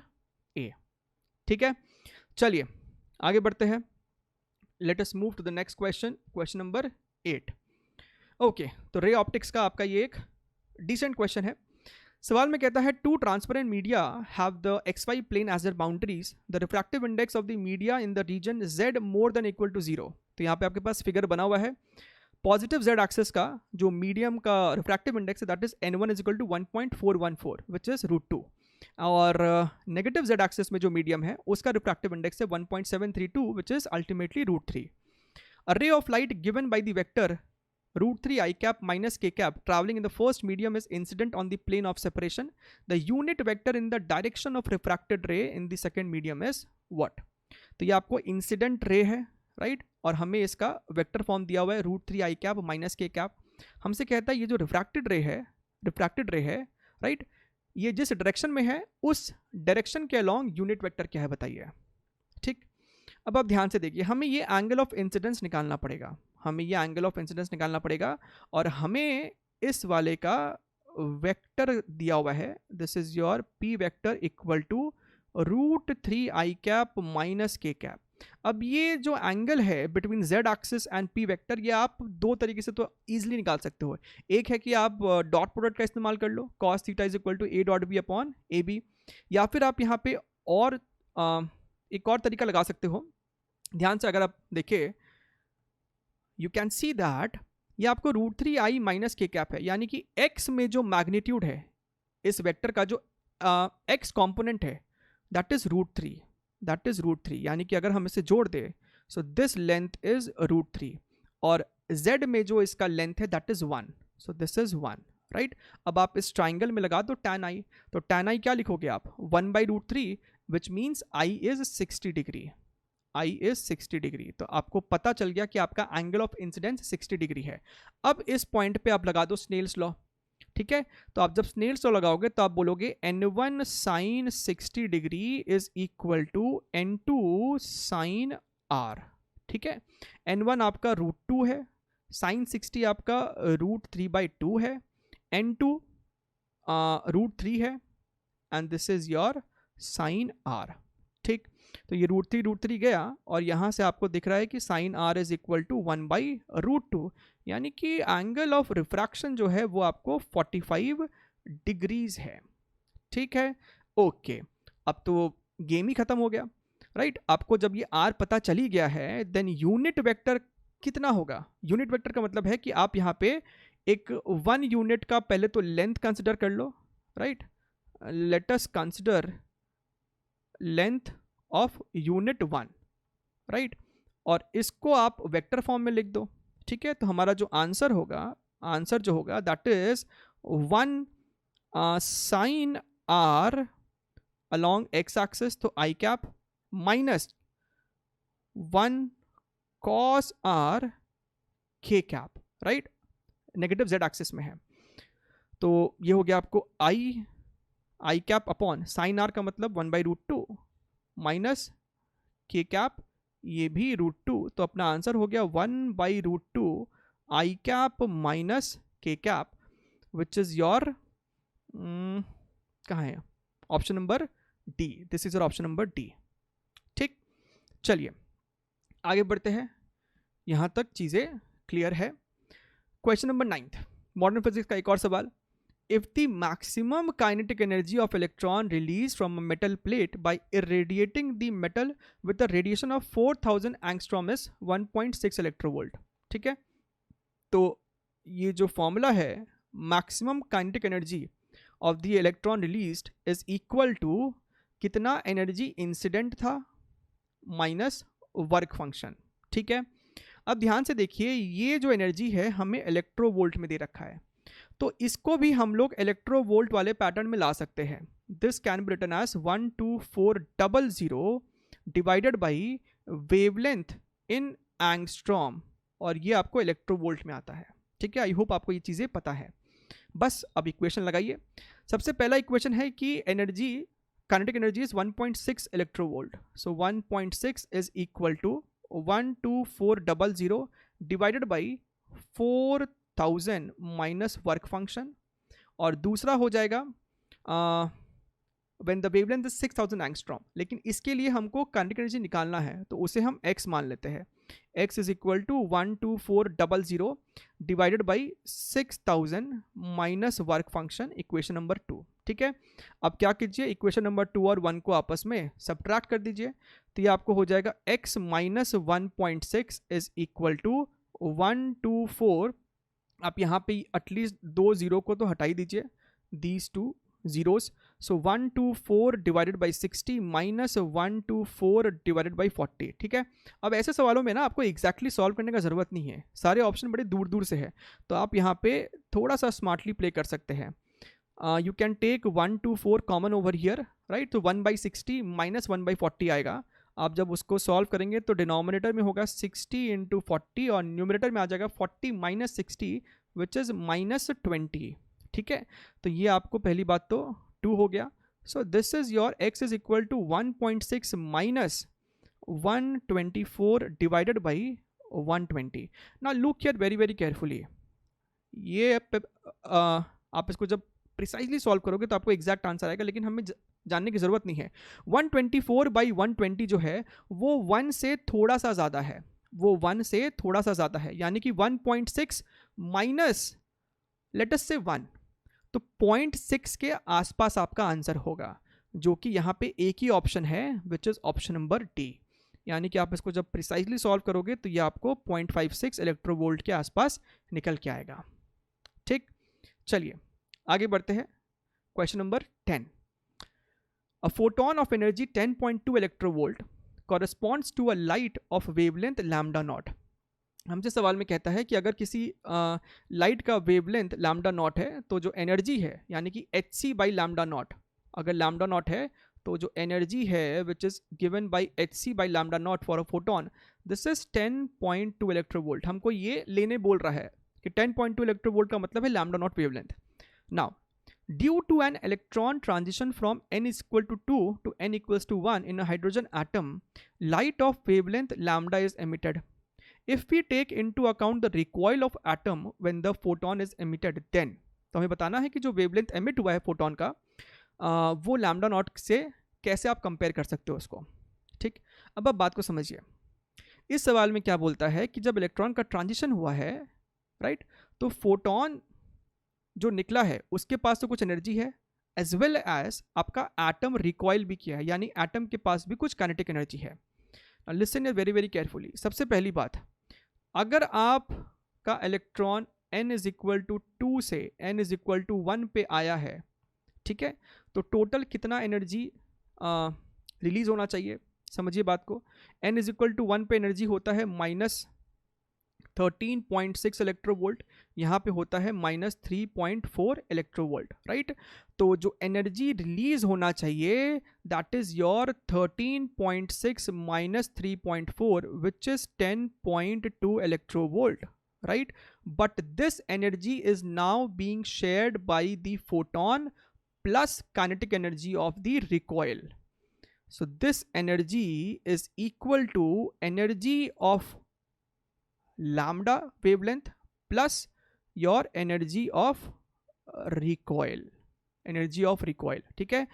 A, ठीक है। चलिए आगे बढ़ते हैं, let us move to the next question, question number 8। Okay, तो रे ऑप्टिक्स का आपका ये एक डिसेंट क्वेश्चन है। सवाल में कहता है two transparent media have the XY plane as their boundaries, the refractive index of the media in the region Z more than equal to 0। तो यहाँ पे आपके पास फिगर बना हुआ है, पॉजिटिव Z एक्सिस का जो मीडियम का रिफ्रैक्टिव इंडेक्स है that is N1 is equal to 1.414 which is √2, और नेगेटिव Z एक्सिस में जो मीडियम है उसका रिफ्रैक्टिव इंडेक्स है 1.732 विच इज अल्टीमेटली √3। अ रे of light given by the vector root 3 I cap minus k cap traveling in the first medium is incident on the plane of separation. The unit vector in the direction of refracted ray in the second medium is what? तो ये आपको incident ray है, right, और हमें इसका vector form दिया हुआ है root 3 i cap minus k cap. हमसे कहता है ये जो रिफ्रैक्टेड रे है, राइट, ये जिस डायरेक्शन में है उस डायरेक्शन के अलोंग यूनिट वेक्टर क्या है बताइए. ठीक, अब आप ध्यान से देखिए, हमें ये एंगल ऑफ इंसिडेंस निकालना पड़ेगा, और हमें इस वाले का वेक्टर दिया हुआ है. This is your P vector equal to root 3 i cap minus k cap. अब ये जो एंगल है between z axis and P vector, ये आप दो तरीके से तो ईजिली निकाल सकते हो. एक है कि आप डॉट प्रोडक्ट का इस्तेमाल कर लो, cos theta is equal to A dot B upon A B, या फिर आप यहाँ पे और एक और तरीका लगा सकते हो. ध्यान से अगर आप देखें, यू कैन सी दैट ये आपको रूट 3 आई माइनस के कैप है, यानी कि एक्स में जो मैग्नीट्यूड है इस वेक्टर का, जो एक्स कॉम्पोनेंट है, दैट इज रूट 3, यानी कि अगर हम इसे जोड़ दे, so this length is root 3, और z में जो इसका लेंथ है that is 1, so this is 1, right. अब आप इस ट्राइंगल में लगा दो tan i, तो tan i क्या लिखोगे आप, 1 by root 3, which means i is 60 degree. तो आपको पता चल गया कि आपका एंगल ऑफ इंसिडेंस 60 डिग्री है. अब इस पॉइंट पे आप लगा दो स्नेल्स लॉ. ठीक है, तो आप जब स्नेल्स लॉ लगाओगे तो आप बोलोगे n1 sine 60 degree is equal to n2 sine r. ठीक है, n1 आपका रूट 2 है, साइन 60 आपका रूट 3/2 है, n2 रूट 3 है, and this is your sine r. ठीक, तो ये रूट 3 गया, और यहाँ से आपको दिख रहा है कि sine r is equal to 1/√2, यानी कि एंगल ऑफ रिफ्रैक्शन जो है वो आपको 45 डिग्रीज है. ठीक है, ओके, अब तो गेम ही खत्म हो गया, राइट. आपको जब ये r पता चली गया है, देन यूनिट वेक्टर कितना होगा. यूनिट वेक्टर का मतलब है कि आप यहाँ पे एक 1 यूनिट का पहले तो लेंथ कंसिडर कर लो, right. Let us consider length of unit 1, right, और इसको आप वेक्टर फॉर्म में लिख दो. ठीक है, तो हमारा जो आंसर जो होगा that is 1 sine r along x axis, तो i cap, minus 1 cos r k cap, right, negative z axis में है. तो ये हो गया आपको i cap upon sine r का मतलब 1/√2 माइनस k कैप, ये भी √2, तो अपना आंसर हो गया 1/√2 i cap minus k cap, which is your कहाँ है, option number D. This is your option number D. ठीक, चलिए आगे बढ़ते हैं, यहाँ तक चीज़ें क्लियर है. क्वेश्चन नंबर 9, मॉडर्न फिजिक्स का एक और सवाल. If the maximum kinetic energy of electron released from a metal plate by irradiating the metal with a radiation of 4000 angstrom is 1.6 electrovolt. ठीक है, तो ये जो फॉर्मूला है, maximum kinetic energy of the electron released is equal to कितना energy incident था minus work function. ठीक है, अब ध्यान से देखिए, ये जो एनर्जी है हमें इलेक्ट्रोवोल्ट में दे रखा है, तो इसको भी हम लोग इलेक्ट्रोवोल्ट वाले पैटर्न में ला सकते हैं. This can be written as 12400 divided by wavelength in angstrom, और ये आपको इलेक्ट्रोवोल्ट में आता है. ठीक है, आई होप आपको ये चीज़ें पता है. बस अब इक्वेशन लगाइए. सबसे पहला इक्वेशन है कि energy, kinetic energy is 1.6 electronvolt, so 1.6 is equal to 12400 divided by 4000 minus work function, और दूसरा हो जाएगा when the wavelength is 6000 angstrom. लेकिन इसके लिए हमको काइनेटिक एनर्जी निकालना है, तो उसे हम x मान लेते हैं. x is equal to 12400 divided by 6000 minus work function, equation number 2. ठीक है, अब क्या कीजिए, इक्वेशन नंबर 2 और 1 को आपस में सब्ट्रैक्ट कर दीजिए, तो ये आपको हो जाएगा x minus 1.6 is equal to 124. आप यहाँ पे एटलीस्ट 2 जीरो को तो हटा ही दीजिए, these 2 zeros, so 124 divided by 60 minus 124 divided by 40, ठीक है। अब ऐसे सवालों में ना आपको एग्जैक्टली सॉल्व करने का ज़रूरत नहीं है, सारे ऑप्शन बड़े दूर दूर से है, तो आप यहाँ पे थोड़ा सा स्मार्टली प्ले कर सकते हैं। You can take 124 common over here, right, तो 1/60 माइनस 1/40 आएगा। आप जब उसको सॉल्व करेंगे तो डिनोमिनेटर में होगा 60 इंटू 40 और न्यूमिनेटर में आ जाएगा 40 माइनस 60 विच इज़ -20, ठीक है। तो ये आपको पहली बात तो 2 हो गया। So this is your x is equal to 1.6 minus 124 divided by 120। ना look here very very carefully, ये आप इसको जब प्रिसाइजली सॉल्व करोगे तो आपको एग्जैक्ट आंसर आएगा, लेकिन हमें जानने की ज़रूरत नहीं है। 124 बाई 120 जो है वो 1 से थोड़ा सा ज़्यादा है, वो 1 से थोड़ा सा ज़्यादा है, यानी कि 1.6 माइनस लेट अस से 1, तो 0.6 के आसपास आपका आंसर होगा, जो कि यहाँ पे एक ही ऑप्शन है which is option number D. यानी कि आप इसको जब प्रिसाइजली सॉल्व करोगे तो ये आपको 0.56 इलेक्ट्रोवोल्ट के आसपास निकल के आएगा, ठीक। चलिए आगे बढ़ते हैं। Question number 10, a photon of energy 10.2 electronvolt corresponds to a light of wavelength lambda naught. हमसे सवाल में कहता है कि अगर किसी लाइट का वेवलेंथ लैम्डा नॉट है तो जो एनर्जी है यानी कि hc बाई लैम्डा नॉट, अगर लैम्डा नॉट है तो जो एनर्जी है which is given by hc by lambda naught for a photon, this is 10.2 electronvolt. हमको ये लेने बोल रहा है कि 10.2 इलेक्ट्रोवोल्ट का मतलब है lambda naught wavelength. Now due to an electron transition from n is equal to 2 to n equals to 1 in a hydrogen atom, light of wavelength lambda is emitted. If we take into account the recoil of atom when the photon is emitted, then तो हमें बताना है कि जो wavelength emit हुआ है photon का वो लैम्डा नॉट से कैसे आप कंपेयर कर सकते हो उसको, ठीक। अब आप बात को समझिए, इस सवाल में क्या बोलता है कि जब इलेक्ट्रॉन का ट्रांजिशन हुआ है, राइट, तो फोटोन जो निकला है उसके पास तो कुछ एनर्जी है, एज वेल एज आपका एटम रिकॉइल भी किया है, यानी एटम के पास भी कुछ काइनेटिक एनर्जी है। Listen very very carefully. सबसे पहली बात, अगर आप का electron n is equal to 2 से n इज इक्वल टू 1 पे आया है, ठीक है, तो टोटल कितना एनर्जी रिलीज होना चाहिए, समझिए बात को। n इज इक्वल टू 1 पे एनर्जी होता है -13.6 इलेक्ट्रोवोल्ट, यहाँ पे होता है -3.4 इलेक्ट्रोवोल्ट, राइट। तो जो एनर्जी रिलीज होना चाहिए that is your 13.6 minus 3.4 which is 10.2 electronvolt, right? But this energy is now being shared by the photon plus kinetic energy of the recoil. So this energy is equal to energy of lambda wavelength plus your energy of recoil, energy of recoil. ठीक है,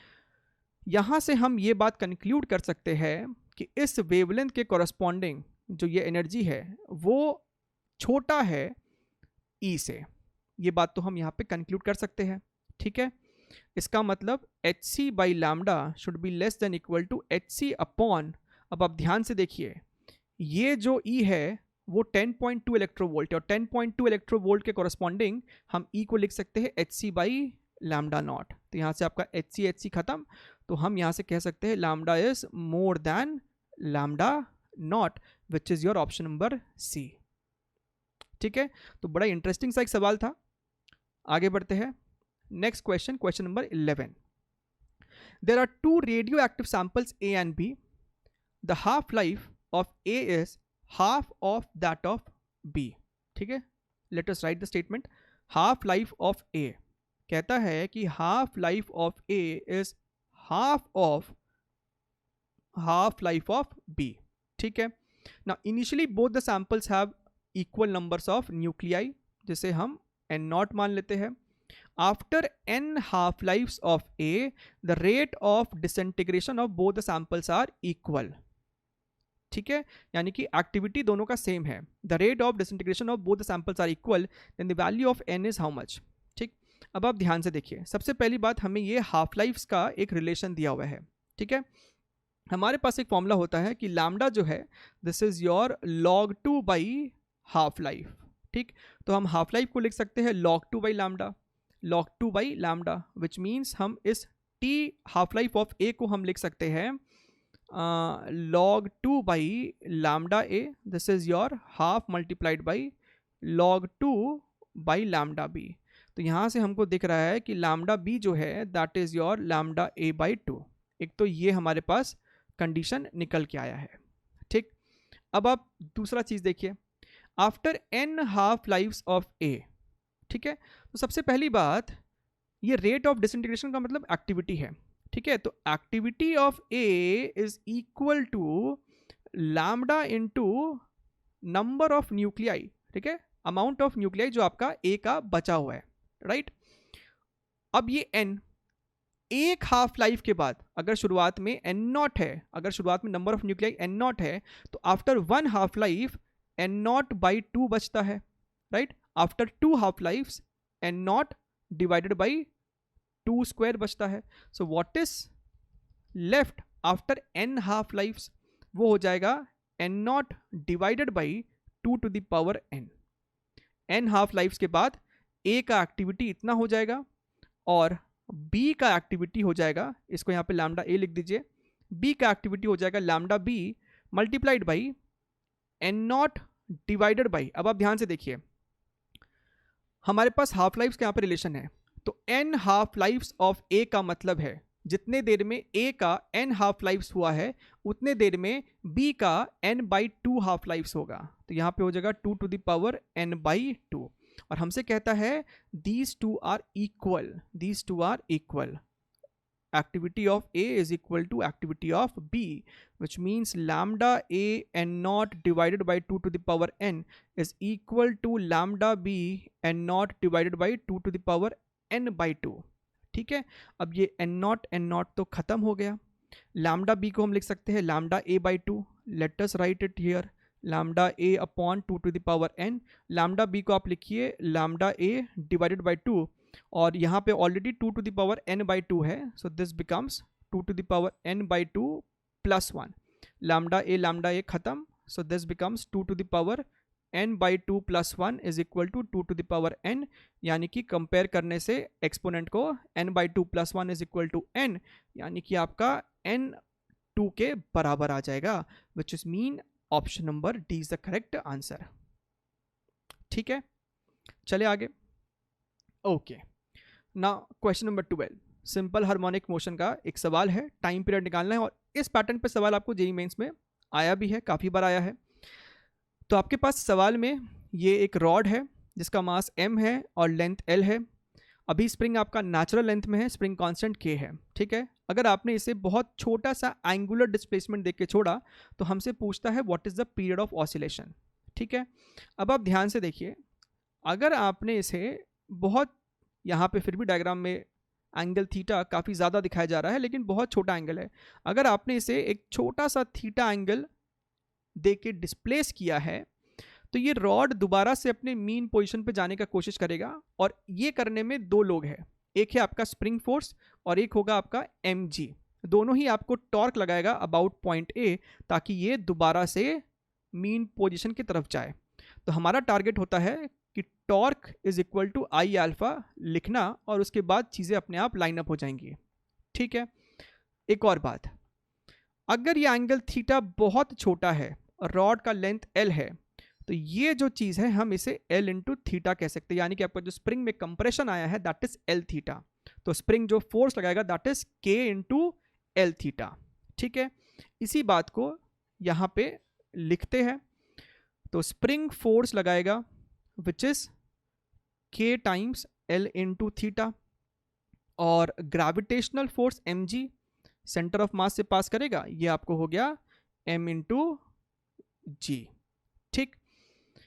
यहां से हम ये बात conclude कर सकते हैं कि इस वेवलेंथ के कॉरस्पॉन्डिंग जो ये एनर्जी है वो छोटा है E से, ये बात तो हम यहाँ पे कंक्लूड कर सकते हैं। ठीक है, इसका मतलब hc by lambda should be less than equal to hc upon, अब आप ध्यान से देखिए ये जो E है वो 10.2 इलेक्ट्रोवोल्ट है और 10.2 इलेक्ट्रोवोल्ट के कॉरस्पॉन्डिंग हम E को लिख सकते हैं hc बाई लैम्डा नॉट। तो यहाँ से आपका hc खत्म, तो हम यहाँ से कह सकते हैं lambda is more than lambda naught which is your option number C. ठीक है, तो बड़ा इंटरेस्टिंग सा एक सवाल था। आगे बढ़ते हैं, next question, question number 11। There are two radioactive samples A and B। The half life of A is half of that of B। ठीक है, let us write the statement. Half life of A कहता है कि half life of A is half life of B। ठीक है, now initially both the samples have equal numbers of nuclei, जिसे हम n0 मान लेते हैं। After n half lifes of A, the rate of disintegration of both the samples are equal. ठीक है, यानी कि एक्टिविटी दोनों का सेम है। The rate of disintegration of both the samples are equal, then the value of n is how much. ठीक, अब आप ध्यान से देखिए, सबसे पहली बात हमें ये हाफ लाइफ्स का एक रिलेशन दिया हुआ है। ठीक है, हमारे पास एक फॉर्मूला होता है कि लैम्डा जो है this is your log 2 by half life. ठीक, तो हम हाफ लाइफ को लिख सकते हैं log 2 by lambda, log 2 by lambda, which means हम इस T half life of A को हम लिख सकते हैं log 2 by lambda A, this is your half multiplied by log 2 by lambda B. तो यहाँ से हमको दिख रहा है कि लैम्डा बी जो है that is your lambda A by 2। एक तो ये हमारे पास कंडीशन निकल के आया है। ठीक, अब आप दूसरा चीज़ देखिए, after n half lifes of A. ठीक है, तो सबसे पहली बात, ये रेट ऑफ डिसइंटीग्रेशन का मतलब एक्टिविटी है। ठीक है, तो activity of A is equal to lambda into number of nuclei. ठीक है, अमाउंट ऑफ न्यूक्लियाई जो आपका ए का बचा हुआ है, राइट। अब ये n एक हाफ लाइफ के बाद अगर शुरुआत में n नॉट है, अगर शुरुआत में number of nuclei n naught है, तो after 1 half life n naught by 2 बचता है, right. After 2 half lifes n naught divided by 2 square बचता है। So what is left after n half lifes, वो हो जाएगा n naught divided by 2 to the power n। n half lifes के बाद a का एक्टिविटी इतना हो जाएगा और b का एक्टिविटी हो जाएगा, इसको यहाँ पे लैम्डा a लिख दीजिए, b का एक्टिविटी हो जाएगा lambda b multiplied by n naught divided by. अब आप ध्यान से देखिए, हमारे पास हाफ लाइफ्स का यहाँ पे रिलेशन है, तो n half lifes of a का मतलब है जितने देर में a का n हाफ लाइफ्स हुआ है उतने देर में b का n बाई 2 हाफ लाइफ्स होगा। तो यहाँ पे हो जाएगा 2 to the power n by 2, और हमसे कहता है these two are equal, these two are equal, activity of A is equal to activity of B, which means lambda A n naught divided by 2 to the power n is equal to lambda B n naught divided by 2 to the power n by 2। ठीक है, अब ये n naught तो खत्म हो गया। lambda B को हम लिख सकते हैं lambda A by 2, let us write it here, lambda A upon 2 to the power n। Lambda B को आप लिखिए लैम्डा ए डिवाइडेड बाई 2, और यहाँ पे already 2 to the power n by 2 है, so this becomes 2 to the power n by 2 plus 1। Lambda A खत्म, so this becomes 2 to the power n by 2 plus 1 is equal to 2 to the power n, यानी कि compare करने से exponent को n by 2 plus 1 is equal to n, यानी कि आपका n 2 के बराबर आ जाएगा, which is mean option number D is the correct answer. ठीक है, चले आगे। Okay, now question number 12, simple harmonic motion का एक सवाल है, टाइम पीरियड निकालना है, और इस पैटर्न पे सवाल आपको जेईई मेंस में आया भी है, काफ़ी बार आया है। तो आपके पास सवाल में ये एक रॉड है जिसका मास m है और लेंथ l है। अभी स्प्रिंग आपका नेचुरल लेंथ में है, स्प्रिंग कांस्टेंट k है। ठीक है, अगर आपने इसे बहुत छोटा सा एंगुलर डिस्प्लेसमेंट देके छोड़ा तो हमसे पूछता है what is the period of oscillation. ठीक है, अब आप ध्यान से देखिए, अगर आपने इसे बहुत, यहाँ पे फिर भी डायग्राम में एंगल थीटा काफ़ी ज़्यादा दिखाया जा रहा है लेकिन बहुत छोटा एंगल है, अगर आपने इसे एक छोटा सा थीटा एंगल देके डिस्प्लेस किया है तो ये रॉड दोबारा से अपने मीन पोजीशन पे जाने का कोशिश करेगा, और ये करने में दो लोग हैं, एक है आपका स्प्रिंग फोर्स और एक होगा आपका mg। दोनों ही आपको टॉर्क लगाएगा अबाउट पॉइंट ए, ताकि ये दोबारा से मीन पोजीशन की तरफ जाए। तो हमारा टारगेट होता है कि torque is equal to I alpha लिखना, और उसके बाद चीज़ें अपने आप लाइन अप हो जाएंगी। ठीक है, एक और बात, अगर ये एंगल थीटा बहुत छोटा है और रॉड का लेंथ l है, तो ये जो चीज़ है हम इसे L इंटू थीटा कह सकते हैं, यानी कि आपका जो स्प्रिंग में कंप्रेशन आया है दैट इज L थीटा, तो स्प्रिंग जो फोर्स लगाएगा that is K into L theta. ठीक है, इसी बात को यहाँ पे लिखते हैं, तो स्प्रिंग फोर्स लगाएगा which is K times L into theta, और gravitational force mg centre of mass से पास करेगा, ये आपको हो गया m इंटू जी। ठीक,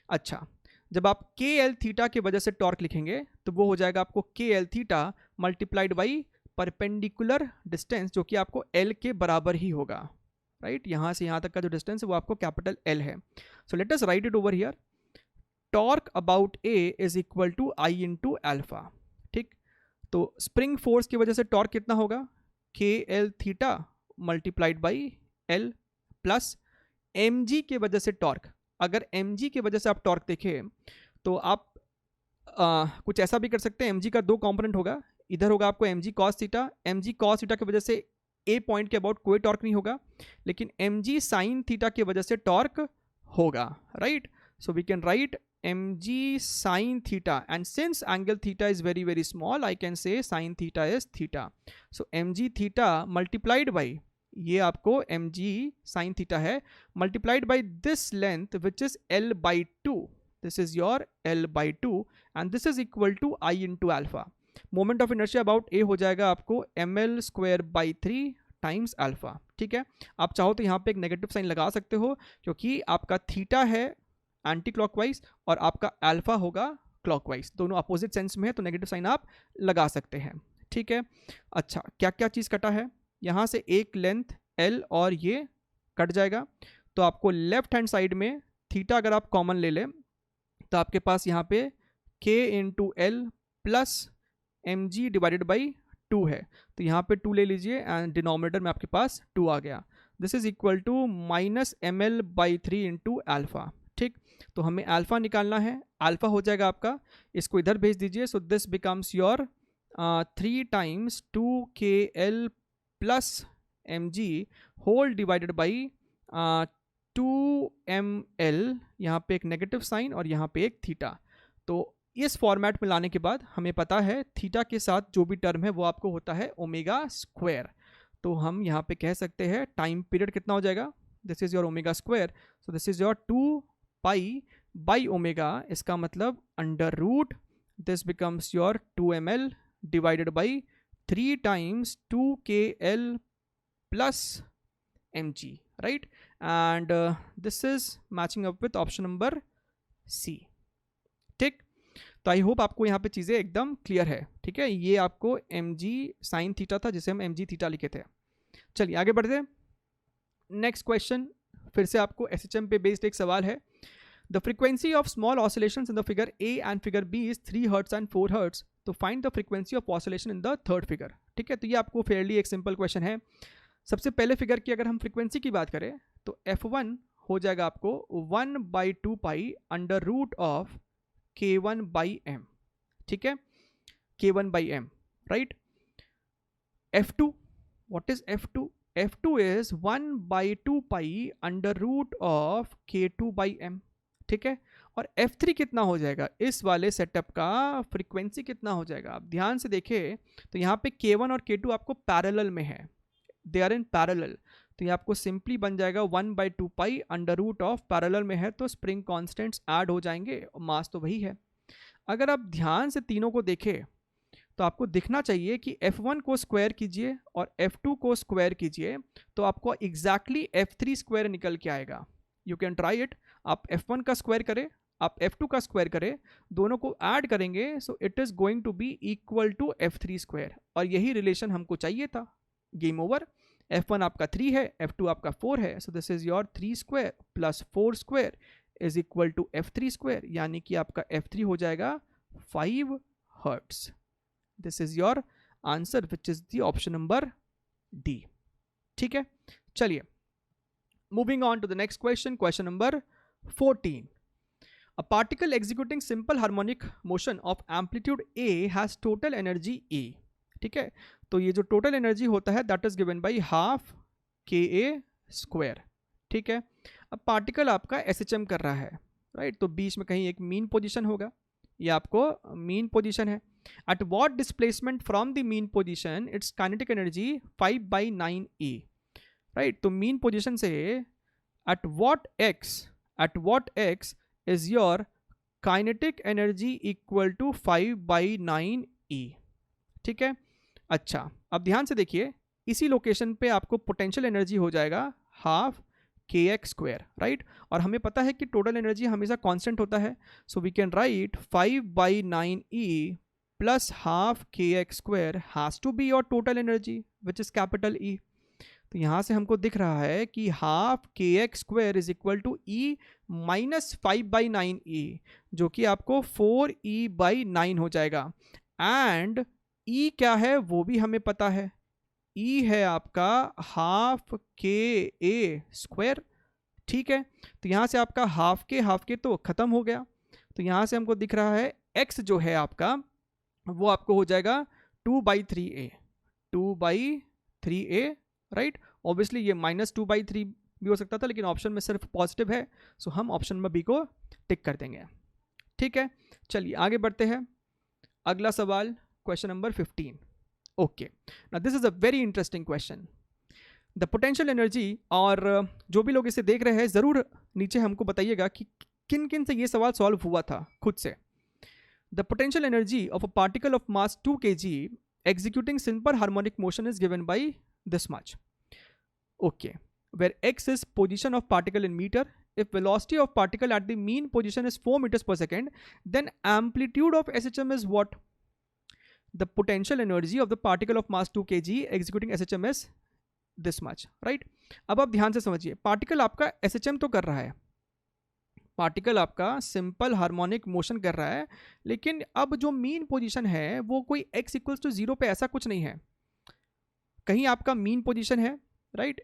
अच्छा, जब आप के एल थीटा की वजह से टॉर्क लिखेंगे तो वो हो जाएगा आपको के L theta multiplied by perpendicular distance, जो कि आपको एल के बराबर ही होगा, राइट। यहाँ से यहाँ तक का जो डिस्टेंस है वो आपको कैपिटल एल है। So let us write it over here, torque about A is equal to I into alpha. ठीक, तो स्प्रिंग फोर्स की वजह से टॉर्क कितना होगा, के L theta multiplied by L plus mg की वजह से टॉर्क। अगर mg की वजह से आप टॉर्क देखें तो आप कुछ ऐसा भी कर सकते हैं, mg का दो कंपोनेंट होगा, इधर होगा आपको mg cos theta. mg cos theta की वजह से ए पॉइंट के अबाउट कोई टॉर्क नहीं होगा, लेकिन mg sin थीटा की वजह से टॉर्क होगा, right. So we can write mg sin theta, and since angle theta is very very small, I can say sin theta is theta. So mg theta multiplied by, ये आपको mg sin theta है, multiplied by this length which is l by 2. This is your l by 2 and this is equal to I into alpha. Moment of inertia about A हो जाएगा आपको ml square by 3 times alpha, ठीक है। आप चाहो तो यहाँ पे एक नेगेटिव साइन लगा सकते हो, क्योंकि आपका थीटा है एंटी क्लॉकवाइज और आपका अल्फा होगा क्लॉकवाइज, दोनों अपोजिट सेंस में है, तो नेगेटिव साइन आप लगा सकते हैं, ठीक है। अच्छा, क्या क्या चीज़ कटा है, यहाँ से एक लेंथ एल और ये कट जाएगा, तो आपको लेफ्ट हैंड साइड में थीटा अगर आप कॉमन ले लें तो आपके पास यहाँ पे k into L plus M G divided by 2 है, तो यहाँ पे 2 ले लीजिए एंड डिनोमिनेटर में आपके पास 2 आ गया। This is equal to minus M L by 3 into alpha, ठीक। तो हमें अल्फा निकालना है, अल्फा हो जाएगा आपका, इसको इधर भेज दीजिए। So this becomes your 3 times 2kl plus M G whole divided by 2ml, यहाँ पे एक नेगेटिव साइन और यहाँ पे एक थीटा। तो इस फॉर्मेट में लाने के बाद हमें पता है थीटा के साथ जो भी टर्म है वो आपको होता है ओमेगा स्क्वायर, तो हम यहाँ पे कह सकते हैं टाइम पीरियड कितना हो जाएगा, this is your omega square, so this is your 2 pi by omega, इसका मतलब under root this becomes your 2ml divided by 3 times 2kl plus mg, right. And this is matching up with option number C, ठीक। तो I hope आपको यहाँ पे चीज़ें एकदम clear है, ठीक है। ये आपको mg साइन थीटा था जिसे हम mg थीटा लिखे थे। चलिए आगे बढ़ते हैं। नेक्स्ट क्वेश्चन फिर से आपको SHM पे बेस्ड एक सवाल है। The frequency of small oscillations in the figure A and figure B is 3 hertz and 4 hertz, तो find the frequency of oscillation in the third figure, ठीक है। तो ये आपको फेयरली एक सिंपल क्वेश्चन है। सबसे पहले फिगर की अगर हम फ्रीक्वेंसी की बात करें तो F1 हो जाएगा आपको 1/2 pi under root of K1 by m, ठीक है, K1 by m, right. F2, what is F2? F2 is 1/2 pi under root of K2 by m, ठीक है। और F3 कितना हो जाएगा, इस वाले सेटअप का फ्रीक्वेंसी कितना हो जाएगा, आप ध्यान से देखें तो यहाँ पे K1 और K2 आपको पैरेलल में है, दे आर इन पैरेलल, तो ये आपको सिंपली बन जाएगा 1/2 pi under root of, parallel में है तो स्प्रिंग कांस्टेंट्स ऐड हो जाएंगे और मास तो वही है। अगर आप ध्यान से तीनों को देखें तो आपको दिखना चाहिए कि F1 को स्क्वायर कीजिए और F2 को स्क्वायर कीजिए तो आपको एग्जैक्टली F3 स्क्वायर निकल के आएगा। यू कैन ट्राई इट, आप F1 का स्क्वायर करें, आप F2 का स्क्वायर करें, दोनों को ऐड करेंगे, so it is going to be equal to F3 square, और यही रिलेशन हमको चाहिए था। Game over. F1 आपका 3 है, F2 आपका 4 है, so this is your 3 square plus 4 square is equal to F3 square, यानी कि आपका F3 हो जाएगा 5 hertz. This is your answer which is the option number D, ठीक है। चलिए moving on to the next question, question number 14। A particle executing simple harmonic motion of amplitude A has total energy E, ठीक है। तो ये जो total energy होता है that is given by half KA square, ठीक है। अब पार्टिकल आपका SHM कर रहा है, राइट, तो बीच में कहीं एक मीन पोजीशन होगा, ये आपको मीन पोजीशन है। At what displacement from the mean position its kinetic energy 5/9E, right. तो मीन पोजीशन से at what x is your kinetic energy equal to 5/9E, ठीक है। अच्छा, अब ध्यान से देखिए, इसी लोकेशन पे आपको पोटेंशियल एनर्जी हो जाएगा हाफ kx स्क्वायर, राइट। और हमें पता है कि टोटल एनर्जी हमेशा कांस्टेंट होता है, so we can write 5/9E plus half kx square has to be your total energy which is capital E। तो यहाँ से हमको दिख रहा है कि half kx square is equal to E minus 5/9E, जो कि आपको 4E/9 हो जाएगा। एंड E क्या है वो भी हमें पता है, E है आपका हाफ KA स्क्वायर, ठीक है। तो यहाँ से आपका हाफ के तो ख़त्म हो गया, तो यहाँ से हमको दिख रहा है X जो है आपका वो आपको हो जाएगा 2/3a, 2/3a, राइट। ऑब्वियसली ये -2/3 भी हो सकता था, लेकिन ऑप्शन में सिर्फ पॉजिटिव है, सो हम ऑप्शन में बी को टिक कर देंगे। ठीक है, चलिए आगे बढ़ते हैं। अगला सवाल, question number 15। Okay, now this is a very interesting question. The potential energy, और जो भी लोग इसे देख रहे हैं ज़रूर नीचे हमको बताइएगा कि किन किन से ये सवाल सॉल्व हुआ था खुद से। The potential energy of a particle of mass 2 kg executing simple harmonic motion is given by this much. Okay, where x is position of particle in meter. If velocity of particle at the mean position is 4 meters per second, then amplitude of SHM is what? The potential energy of the particle of mass 2 kg executing SHM is this much, right? अब आप ध्यान से समझिए, particle आपका SHM तो कर रहा है, पार्टिकल आपका सिंपल हार्मोनिक मोशन कर रहा है, लेकिन अब जो मीन पोजीशन है वो कोई x इक्वल्स टू 0 पे ऐसा कुछ नहीं है। कहीं आपका मीन पोजीशन है, राइट,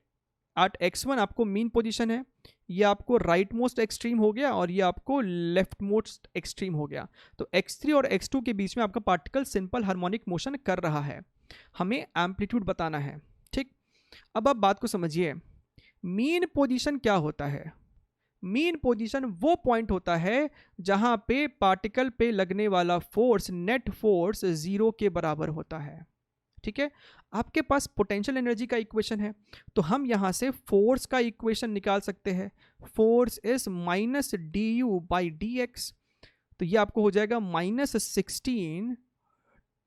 एट x1 आपको मीन पोजीशन है, ये आपको राइट मोस्ट एक्सट्रीम हो गया और ये आपको लेफ्ट मोस्ट एक्सट्रीम हो गया। तो x3 और x2 के बीच में आपका पार्टिकल सिंपल हार्मोनिक मोशन कर रहा है, हमें एम्पलीट्यूड बताना है। ठीक, अब आप बात को समझिए, मीन पोजीशन क्या होता है? मीन पोजीशन वो पॉइंट होता है जहां पे पार्टिकल पे लगने वाला फोर्स, नेट फोर्स 0 के बराबर होता है। ठीक है, आपके पास पोटेंशियल एनर्जी का इक्वेशन है, तो हम यहां से फोर्स का इक्वेशन निकाल सकते हैं। फोर्स इज -du/dx, तो ये आपको हो जाएगा -16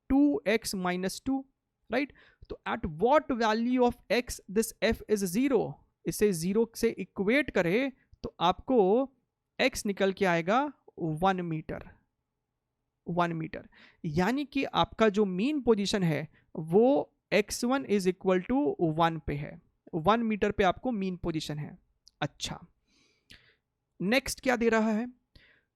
2x - 2, राइट। तो at what value of x this f is 0, इसे 0 से इक्वेट करे तो आपको x निकल के आएगा 1 मीटर, 1 मीटर। यानी कि आपका जो मीन पोजीशन है वो x1 इज इक्वल टू 1 पे है, 1 मीटर पे आपको मीन पोजीशन है। अच्छा, नेक्स्ट क्या दे रहा है?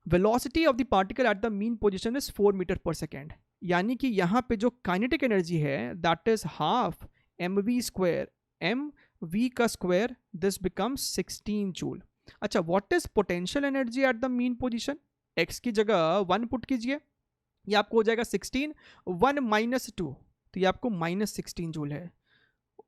Velocity of the particle at the mean position is 4 meter पर सेकेंड, यानी कि यहाँ पे जो काइनेटिक एनर्जी है that is half mv², mv का स्क्वायर, दिस बिकम्स 16 जूल। अच्छा, what is potential energy at the mean position? x की जगह 1 पुट कीजिए, ये आपको हो जाएगा 16, 1 - 2, तो ये आपको -16 जूल है।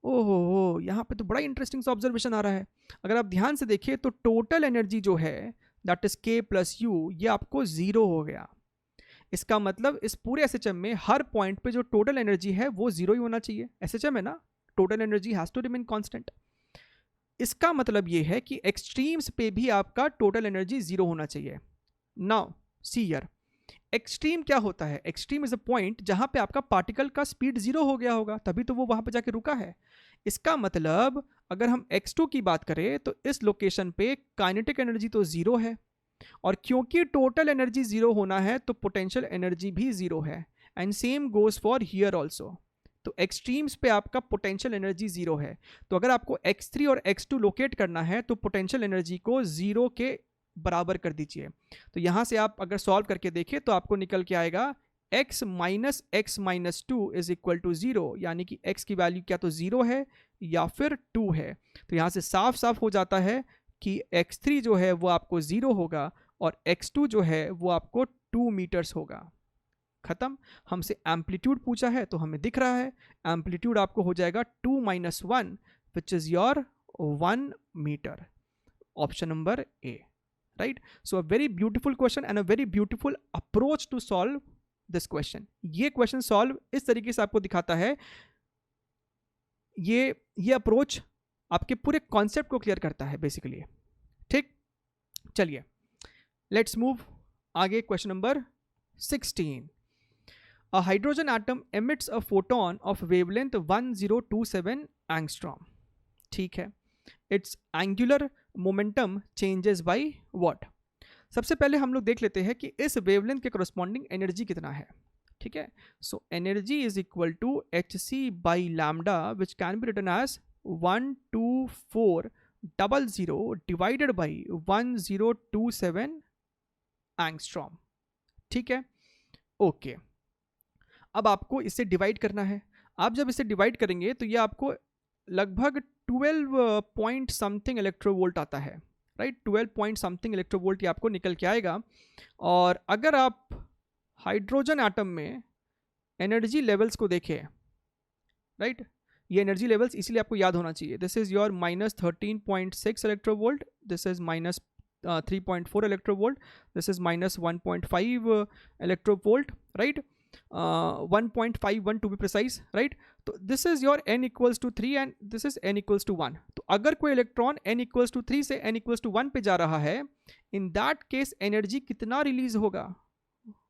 ओहो, यहाँ पे तो बड़ा इंटरेस्टिंग सा ऑब्जर्वेशन आ रहा है। अगर आप ध्यान से देखिए तो टोटल एनर्जी जो है दैट इज k + u, ये आपको 0 हो गया। इसका मतलब इस पूरे SHM में हर पॉइंट पे जो टोटल एनर्जी है वो 0 ही होना चाहिए। SHM है ना, total energy has to remain constant. इसका मतलब ये है कि एक्सट्रीम्स पे भी आपका टोटल एनर्जी 0 होना चाहिए। नाउ सी हियर, एक्सट्रीम क्या होता है? एक्सट्रीम इज अ पॉइंट जहां पे आपका पार्टिकल का स्पीड 0 हो गया होगा, तभी तो वो वहां पे जाके रुका है। इसका मतलब अगर हम x2 की बात करें तो इस लोकेशन पे काइनेटिक एनर्जी तो 0 है, और क्योंकि टोटल एनर्जी 0 होना है तो पोटेंशियल एनर्जी भी 0 है, and same goes for here also. तो एक्सट्रीम्स पे आपका पोटेंशियल एनर्जी 0 है, तो अगर आपको x3 और x2 लोकेट करना है तो पोटेंशियल एनर्जी को 0 के बराबर कर दीजिए। तो यहाँ से आप अगर सॉल्व करके देखें तो आपको निकल के आएगा x - x - 2 is equal to 0, यानी कि x की वैल्यू क्या तो 0 है या फिर 2 है। तो यहाँ से साफ साफ हो जाता है कि x3 जो है वो आपको 0 होगा और x2 जो है वो आपको 2 मीटर्स होगा। खत्म। हमसे एम्पलीट्यूड पूछा है तो हमें दिख रहा है एम्पलीट्यूड आपको हो जाएगा 2 - 1 which is your 1 meter. Option number A, right. So a very beautiful question and a very beautiful approach to solve this question. ये क्वेश्चन सॉल्व इस तरीके से आपको दिखाता है, ये अप्रोच आपके पूरे कॉन्सेप्ट को क्लियर करता है बेसिकली। ठीक, चलिए लेट्स मूव आगे। Question number 16। A hydrogen atom emits a photon of wavelength 1027 angstrom. ठीक है, its angular momentum changes by what? सबसे पहले हम लोग देख लेते हैं कि इस वेवलेंथ के करस्पॉन्डिंग एनर्जी कितना है। ठीक है, सो energy is equal to hc/λ which can be written as 12400 divided by 1027 angstrom. ठीक है, ओके। अब आपको इसे डिवाइड करना है। आप जब इसे डिवाइड करेंगे तो ये आपको लगभग 12 पॉइंट समथिंग इलेक्ट्रोवोल्ट आता है, राइट। 12 पॉइंट समथिंग इलेक्ट्रोवोल्ट ये आपको निकल के आएगा। और अगर आप हाइड्रोजन एटम में एनर्जी लेवल्स को देखें, राइट, ये एनर्जी लेवल्स इसीलिए आपको याद होना चाहिए. This is your -13.6 electronvolt, this is -3.4 electrovolt, this is -1.5 electrovolt, right, 1.51 to be precise, right. तो this is your n equals to 3 and this is n equals to 1. तो अगर कोई इलेक्ट्रॉन n equals to 3 से n equals to 1 पे जा रहा है, in that case energy कितना रिलीज होगा?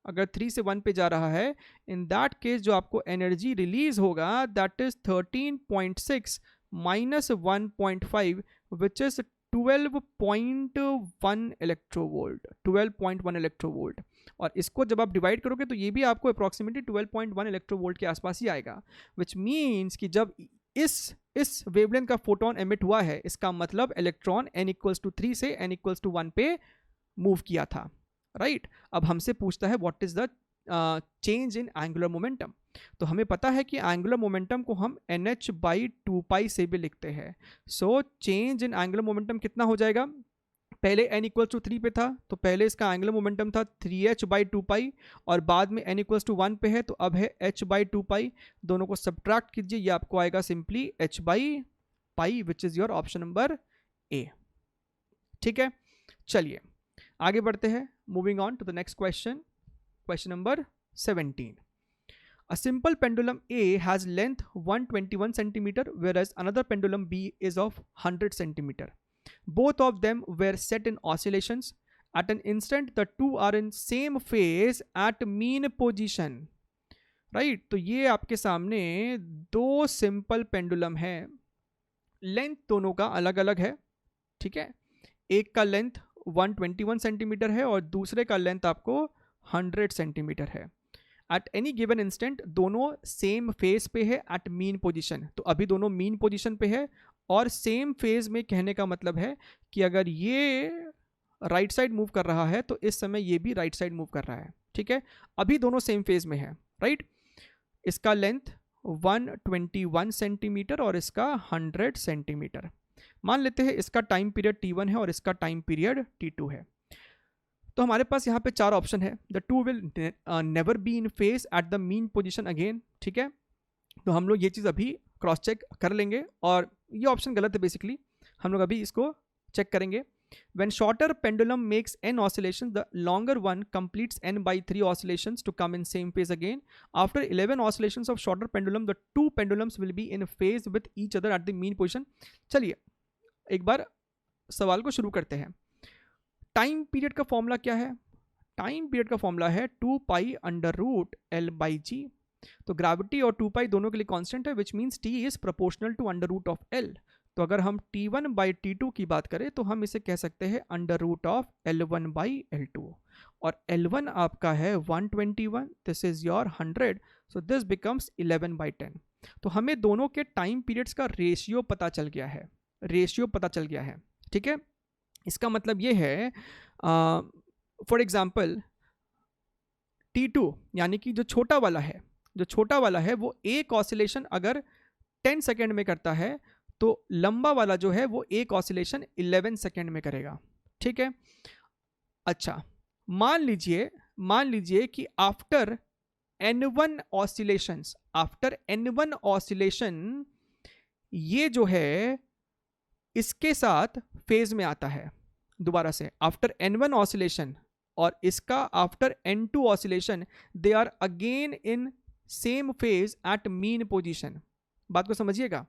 अगर 3 से 1 पे जा रहा है, in that case जो आपको एनर्जी रिलीज होगा that is 13.6 minus 1.5 which is 12.1 electronvolt, 12.1 electronvolt. और इसको जब आप डिवाइड करोगे तो ये भी आपको अप्रॉक्सीमेटली 12.1 इलेक्ट्रोवोल्ट के आसपास ही आएगा, विच मीन्स कि जब इस वेवलेंथ का फोटोन एमिट हुआ है, इसका मतलब इलेक्ट्रॉन n इक्वल्स टू 3 से n इक्वल्स टू 1 पे मूव किया था, राइट. अब हमसे पूछता है what is the change in angular momentum. तो हमें पता है कि एंगुलर मोमेंटम को हम nh/2π से भी लिखते हैं. So change in angular momentum कितना हो जाएगा? पहले n इक्वल टू 3 पे था तो पहले इसका एंगुलर मोमेंटम था 3h/2π और बाद में n इक्वल्स टू 1 पे है तो अब है h/2π. दोनों को सब्ट्रैक्ट कीजिए, ये आपको आएगा simply h/π which is your option number A. ठीक है, चलिए आगे बढ़ते हैं. Moving on to the next question. Question number 17. A simple pendulum A has length 121 centimeter whereas another pendulum B is of 100 centimeter. Both of them were set in oscillations. At an instant the two are in same phase at mean position. Right? तो ये आपके सामने दो simple pendulum है. Length दोनों का अलग अलग है, ठीक है. एक का लेंथ 121 सेंटीमीटर है और दूसरे का लेंथ आपको 100 सेंटीमीटर है. एट एनी गिवन इंस्टेंट दोनों सेम फेज पे है एट मीन पोजीशन. तो अभी दोनों मीन पोजीशन पे है और सेम फेज में कहने का मतलब है कि अगर ये राइट साइड मूव कर रहा है तो इस समय ये भी राइट साइड मूव कर रहा है, ठीक है. अभी दोनों सेम फेज में है, राइट. इसका लेंथ 121 सेंटीमीटर और इसका 100 सेंटीमीटर. मान लेते हैं इसका टाइम पीरियड T1 है और इसका टाइम पीरियड T2 है. तो हमारे पास यहाँ पे 4 ऑप्शन है. The two will never be in phase eight the mean position again, ठीक है. तो हम लोग ये चीज़ अभी क्रॉस चेक कर लेंगे और ये ऑप्शन गलत है बेसिकली. हम लोग अभी इसको चेक करेंगे. When shorter pendulum makes n oscillations, the longer one completes n/3 oscillations to come in same phase again. After 11 oscillations of shorter pendulum, the two pendulums will be in phase with each other at the mean position. चलिए एक बार सवाल को शुरू करते हैं. Time period का formula क्या है? टाइम पीरियड का फॉर्मूला है 2π√L/g. तो ग्रेविटी और 2π दोनों के लिए कांस्टेंट है, which means t is proportional to √L. तो अगर हम T1/T2 की बात करें तो हम इसे कह सकते हैं √L1/L2 और L1 आपका है 121, this is your 100, so this becomes 11/10. तो हमें दोनों के टाइम पीरियड्स का रेशियो पता चल गया है, ठीक है. इसका मतलब ये है फॉर एग्जाम्पल T2 यानी कि जो छोटा वाला है वो एक ऑसिलेशन अगर 10 सेकेंड में करता है तो लंबा वाला जो है वो एक ऑसिलेशन 11 सेकेंड में करेगा, ठीक है. अच्छा, मान लीजिए कि आफ्टर n1 ऑसिलेशन ये जो है इसके साथ फेज में आता है दोबारा से. आफ्टर n1 ऑसिलेशन और इसका after n2 oscillation they are again in same phase at mean position. बात को समझिएगा.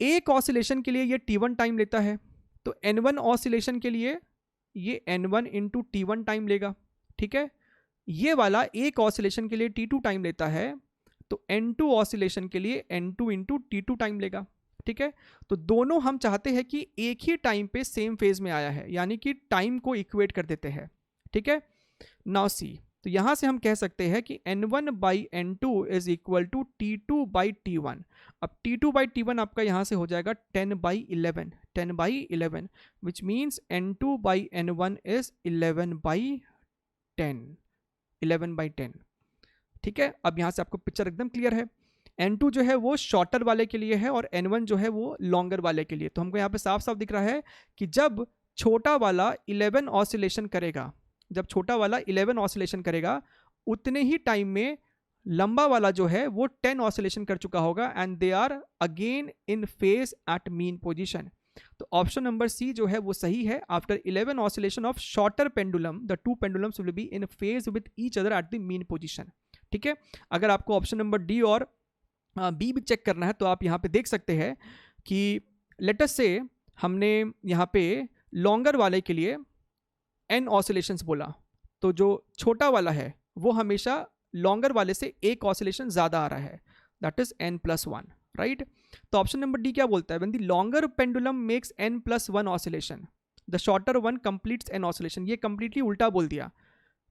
एक ऑसिलेशन के लिए ये T1 टाइम लेता है तो N1 ऑसिलेशन के लिए ये N1 इंटू T1 टाइम लेगा, ठीक है. ये वाला एक ऑसिलेशन के लिए T2 टाइम लेता है तो N2 ऑसिलेशन के लिए N2 इंटू T2 टाइम लेगा, ठीक है. तो दोनों हम चाहते हैं कि एक ही टाइम पे सेम फेज में आया है, यानी कि टाइम को इक्वेट कर देते हैं, ठीक है. नाउ सी, तो यहां से हम कह सकते हैं कि N1/N2 is equal to T2/T1. अब T2/T1 आपका यहां से हो जाएगा 10/11 विच मीन्स N2/N1 इज 11/10, ठीक है. अब यहां से आपको पिक्चर एकदम क्लियर है. N2 जो है वो शॉर्टर वाले के लिए है और N1 जो है वो लॉन्गर वाले के लिए. तो हमको यहाँ पे साफ साफ दिख रहा है कि जब छोटा वाला 11 ऑसिलेशन करेगा उतने ही टाइम में लंबा वाला जो है वो 10 ऑसिलेशन कर चुका होगा and they are again in phase at mean position. तो ऑप्शन नंबर सी जो है वो सही है। After 11 oscillation of shorter pendulum the two pendulums will be in phase with each other at the mean position. ठीक है, अगर आपको ऑप्शन नंबर डी और बी भी चेक करना है तो आप यहाँ पे देख सकते हैं कि लेट अस से हमने यहाँ पे लॉन्गर वाले के लिए n ऑसिलेशंस बोला, तो जो छोटा वाला है वो हमेशा लॉन्गर वाले से एक ऑसिलेशन ज़्यादा आ रहा है, दैट इज n+1, राइट। तो ऑप्शन नंबर डी क्या बोलता है, when the longer pendulum makes n+1 oscillation the shorter one completes n oscillation. ये कंप्लीटली उल्टा बोल दिया,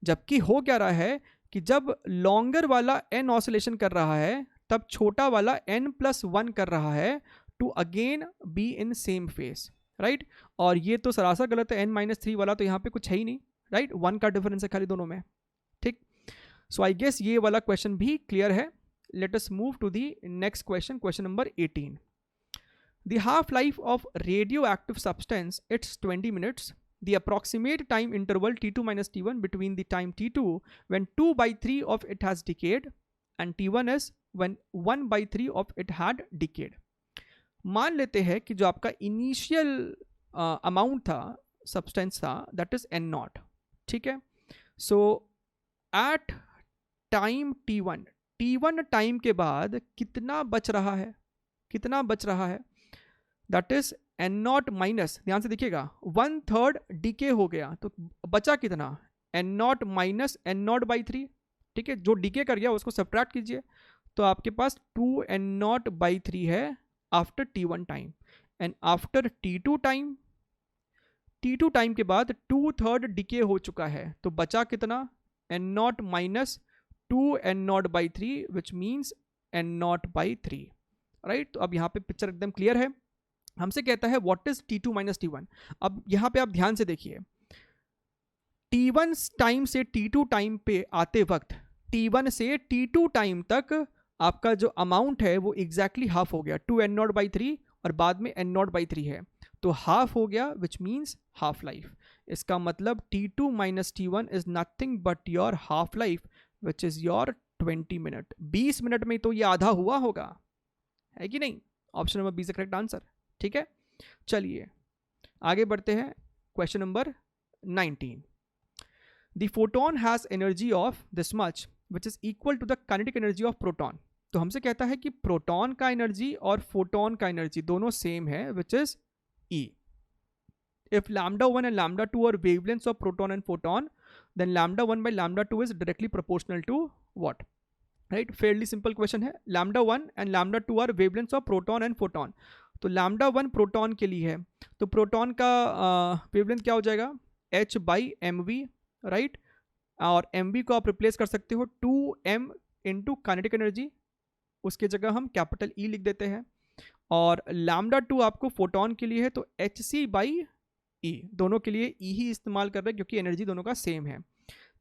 जबकि हो क्या रहा है कि जब लॉन्गर वाला n ऑसिलेशन कर रहा है तब छोटा वाला n+1 कर रहा है to again be in same phase, right. और ये तो सरासर गलत है, n-3 वाला तो यहाँ पे कुछ है ही नहीं, राइट, 1 का डिफरेंस है खाली दोनों में, ठीक। सो आई गेस ये वाला क्वेश्चन भी क्लियर है। Let us move to the next question, question number 18। The half life of radioactive substance its 20 minutes. The approximate time interval T2 minus T1 between the time T2 when 2/3 of it has decayed and T1 is when 1/3 of it had decayed. मान लेते हैं कि जो आपका initial amount था, substance था, that is n0, ठीक है। सो एट टाइम T1 टाइम के बाद कितना बच रहा है, दैट इज n0 माइनस, ध्यान से देखिएगा, 1/3 डीके हो गया, तो बचा कितना, n0 माइनस n0/3, ठीक है। जो डीके कर गया उसको सब्ट्रैक्ट कीजिए, तो आपके पास 2n0/3 है after T1 time. And after T2 time के बाद 2/3 डीके हो चुका है, तो बचा कितना, n0 minus 2n0/3 which means n0/3, right. तो अब यहाँ पे पिक्चर एकदम क्लियर है। हमसे कहता है what is T2 minus T1। अब यहाँ पे आप ध्यान से देखिए, T1 टाइम से T2 टाइम पे आते वक्त T1 से T2 टाइम तक आपका जो अमाउंट है वो एग्जैक्टली हाफ हो गया, 2n0/3 और बाद में n0/3 है, तो हाफ हो गया विच मीन्स हाफ लाइफ। इसका मतलब T2 minus T1 is nothing but your half life which is your 20 minute. 20 minute में तो ये आधा हुआ होगा, है कि नहीं। Option number B is the correct answer, ठीक है। चलिए आगे बढ़ते हैं, question number 19। The photon has energy of this much which is equal to the kinetic energy of proton. तो हमसे कहता है कि प्रोटॉन का एनर्जी और फोटोन का एनर्जी दोनों सेम है, which is E. If λ1 and λ2 are wavelengths of proton and photon, then λ1 by λ2 is directly proportional to what? Right? Fairly simple question है। λ1 and λ2 are wavelengths of proton and photon. तो λ1 proton के लिए है, तो proton का wavelength क्या हो जाएगा, h/mv, राइट। और mv को आप रिप्लेस कर सकते हो 2m इंटू काइनेटिक एनर्जी, उसके जगह हम कैपिटल E लिख देते हैं। और λ2 आपको फोटोन के लिए है, तो hc/e, दोनों के लिए E ही इस्तेमाल कर रहे हैं क्योंकि एनर्जी दोनों का सेम है,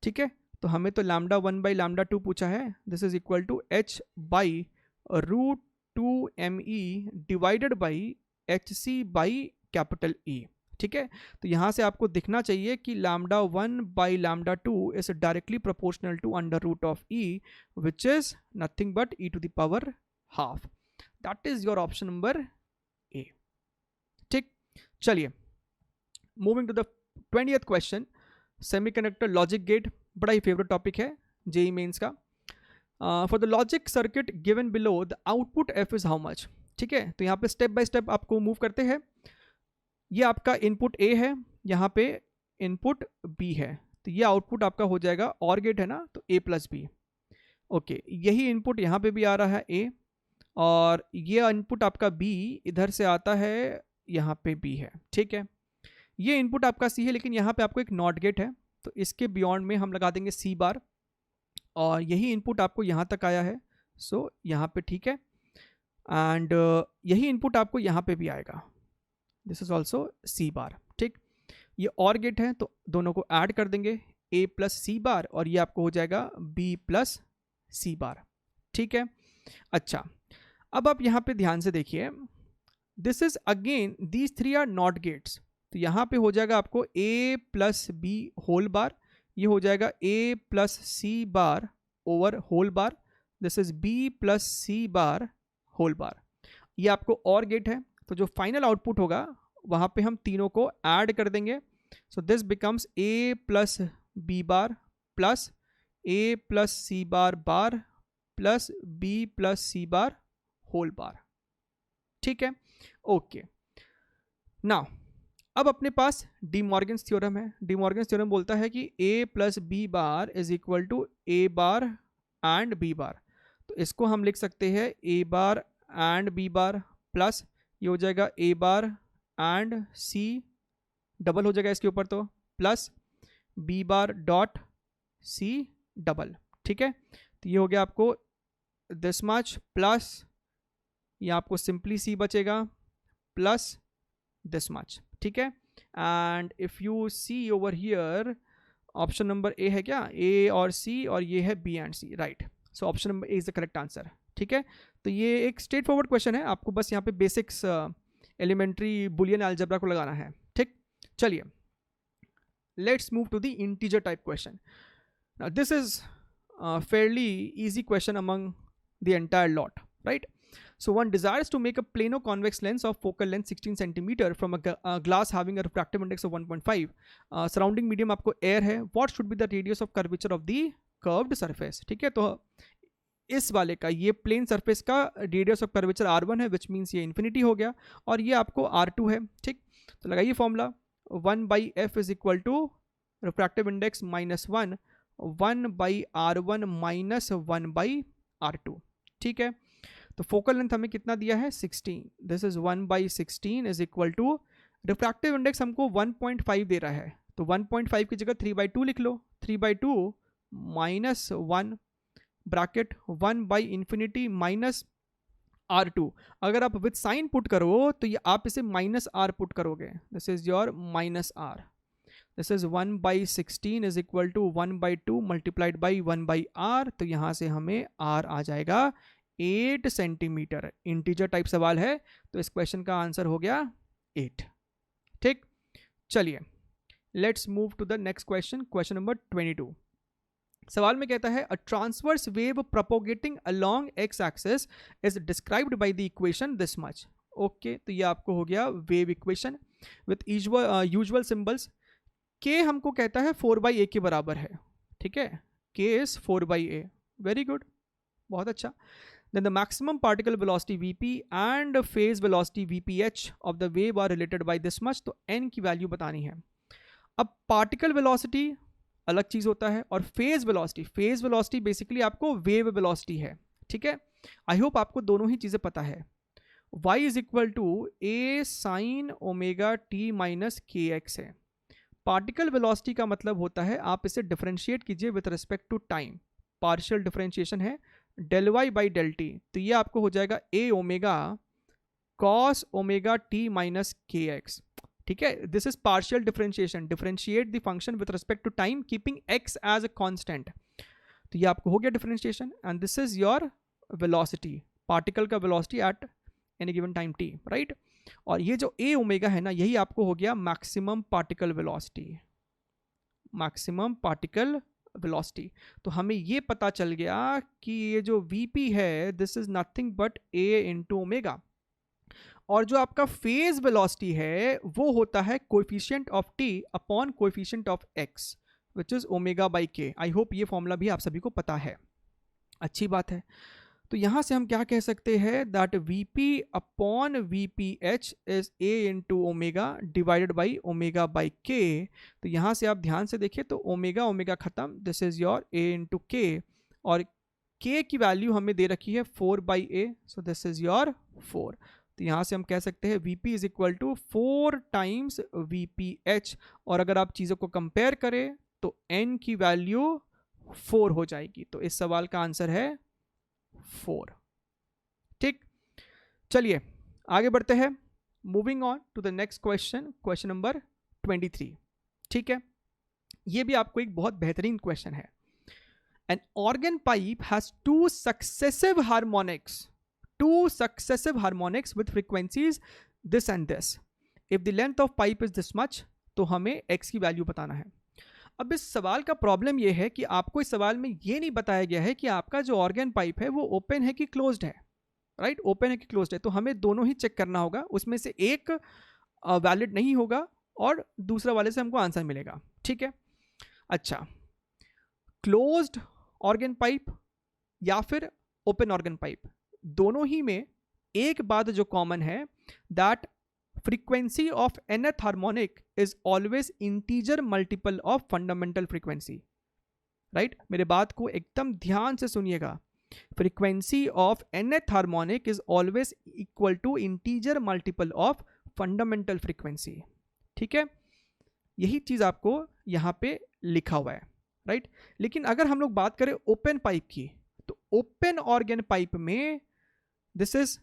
ठीक है। तो हमें तो λ1 by λ2 पूछा है, this is equal to h/√2me divided by hc/कैपिटल E, ठीक है। तो यहाँ से आपको दिखना चाहिए कि λ1 by λ2 is directly proportional to √E which is nothing but e to the power half. That is your option number A, ठीक। चलिए moving to the 20th question, semiconductor logic gate, बड़ा ही फेवरेट टॉपिक है JEE Mains का। For the logic circuit given below the output F is how much, ठीक है। तो यहाँ पे स्टेप बाय स्टेप आपको मूव करते हैं। ये आपका इनपुट ए है, यहाँ पे इनपुट बी है, तो ये आउटपुट आपका हो जाएगा, और गेट है ना, तो a+b, ओके। यही इनपुट यहाँ पे भी आ रहा है a, और ये इनपुट आपका b इधर से आता है, यहाँ पे b है, ठीक है। ये इनपुट आपका c है, लेकिन यहाँ पे आपको एक नॉट गेट है, तो इसके बियॉन्ड में हम लगा देंगे c⁻, और यही इनपुट आपको यहाँ तक आया है, सो यहाँ पे ठीक है। एंड यही इनपुट आपको यहाँ पे भी आएगा, दिस इज ऑल्सो c⁻, ठीक। ये और गेट है, तो दोनों को ऐड कर देंगे, a + c⁻, और ये आपको हो जाएगा b + c⁻, ठीक है। अच्छा, अब आप यहाँ पे ध्यान से देखिए, this is again these 3 are not gates, तो यहाँ पे हो जाएगा आपको a + b होल बार, ये हो जाएगा a plus C bar over whole bar, this is b plus C bar whole bar. ये आपको और गेट है, तो जो फाइनल आउटपुट होगा वहाँ पे हम तीनों को ऐड कर देंगे। So this becomes a plus B bar plus a plus C bar bar plus b plus C bar whole bar. ठीक है, ओके। नाउ अब अपने पास डी मॉर्गन्स थ्योरम है। डी मॉर्गन्स थ्योरम बोलता है कि a plus B bar is equal to a bar and b bar. तो इसको हम लिख सकते हैं a bar and b bar plus ये हो जाएगा a bar and c double हो जाएगा इसके ऊपर, तो प्लस b बार डॉट c डबल। ठीक है, तो ये हो गया आपको दिस मच प्लस ये आपको सिंपली c बचेगा प्लस दिस मच। ठीक है, and if you see over here option number A है क्या, a और c, और ये है b and c, right. So option number A is the correct answer. ठीक है, तो ये एक स्ट्रेट फॉरवर्ड क्वेश्चन है, आपको बस यहाँ पे बेसिक्स एलिमेंट्री बुलियन अलजेब्रा को लगाना है। ठीक, चलिए let's move to the integer type question. This is fairly easy question among the entire lot, right? So one desires to make a plano convex lens of focal length 16 centimeter from a glass having a refractive index of 1.5. Surrounding medium आपको air है. What should be the radius of curvature of the curved surface? ठीक है, तो इस वाले का ये plane surface का रेडियस ऑफ कर्वेचर r1 है, विच मीन्स ये इन्फिनिटी हो गया, और ये आपको r2 है। ठीक, तो लगाइए formula 1/f is equal to refractive index -1 1/r1 minus 1/r2। ठीक है, तो फोकल लेंथ हमें कितना दिया है 16, this is 1/16 is equal to refractive index हमको 1.5 दे रहा है, तो 1.5 की जगह 3/2 लिख लो, 3/2 माइनस 1 ब्रैकेट 1/इंफिनिटी माइनस r2। अगर आप विद साइन पुट करो तो ये आप इसे -r पुट करोगे, this is your -r, this is 1/16 is equal to 1/2 multiplied by 1/r, तो यहाँ से हमें r आ जाएगा 8 सेंटीमीटर। इंटीजर टाइप सवाल है, तो इस क्वेश्चन का आंसर हो गया 8। ठीक, चलिए let's move to the next question, question number 22। सवाल में कहता है a transverse wave propagating along x axis is described by the equation this much. Okay, तो ये आपको हो गया wave equation with usual symbols. के हमको कहता है 4/a के बराबर है। ठीक है, के इज 4/a, वेरी गुड, बहुत अच्छा। Then the maximum particle velocity vp and phase velocity vph of the wave are related by this much, तो n की वैल्यू बतानी है। अब पार्टिकल वेलोसिटी अलग चीज होता है, और फेज वेलोसिटी बेसिकली आपको वेव वेलोसिटी है। ठीक है, आई होप आपको दोनों ही चीजें पता है। y is equal to a sine omega t minus k x है। पार्टिकल वेलोसिटी का मतलब होता है, आप इसे डिफरेंशिएट कीजिए with respect to time, partial differentiation है del y by del t, तो ये आपको हो जाएगा a omega cos omega t minus k x. ठीक है, this is partial differentiation, differentiate the function with respect to time keeping x as a constant, तो ये आपको हो गया differentiation, and this is your velocity, particle का velocity at any given time t, right. और ये जो a ओमेगा है ना, यही आपको हो गया maximum particle velocity, maximum particle velocity. तो हमें ये पता चल गया कि ये जो vp है this is nothing but a into omega, और जो आपका फेज वेलोसिटी है वो होता है coefficient of t upon coefficient of x which is omega by k. I hope ये फॉर्मूला भी आप सभी को पता है, अच्छी बात है। तो यहाँ से हम क्या कह सकते हैं that vp upon vph is a into omega divided by omega by के। तो यहाँ से आप ध्यान से देखिए तो ओमेगा ओमेगा खत्म, this is your a into के, और k की वैल्यू हमें दे रखी है 4/a, so this is your 4। तो यहाँ से हम कह सकते हैं vp is equal to 4 times vph, और अगर आप चीज़ों को कंपेयर करें तो n की वैल्यू 4 हो जाएगी, तो इस सवाल का आंसर है 4। ठीक, चलिए आगे बढ़ते हैं, moving on to the next question, question number 23। ठीक है, ये भी आपको एक बहुत बेहतरीन क्वेश्चन है। An organ pipe has two successive harmonics with frequencies this and this. If the length of pipe is this much, तो हमें x की वैल्यू बताना है। अब इस सवाल का प्रॉब्लम ये है कि आपको इस सवाल में ये नहीं बताया गया है कि आपका जो ऑर्गन पाइप है वो ओपन है कि क्लोज्ड है, राइट? ओपन है कि क्लोज्ड है, तो हमें दोनों ही चेक करना होगा, उसमें से एक वैलिड नहीं होगा और दूसरा वाले से हमको आंसर मिलेगा, ठीक है? अच्छा, क्लोज्ड ऑर्गन पाइप या फिर ओपन ऑर्गन पाइप, दोनों ही में एक बात जो कॉमन है, that frequency of nth harmonic is always integer multiple of fundamental frequency, right? मेरे बात को एकदम ध्यान से सुनिएगा। frequency of nth harmonic is always equal to integer multiple of fundamental frequency, ठीक है? यही चीज आपको यहां पे लिखा हुआ है, राइट? लेकिन अगर हम लोग बात करें ओपन पाइप की, तो ओपन ऑर्गन पाइप में दिस इज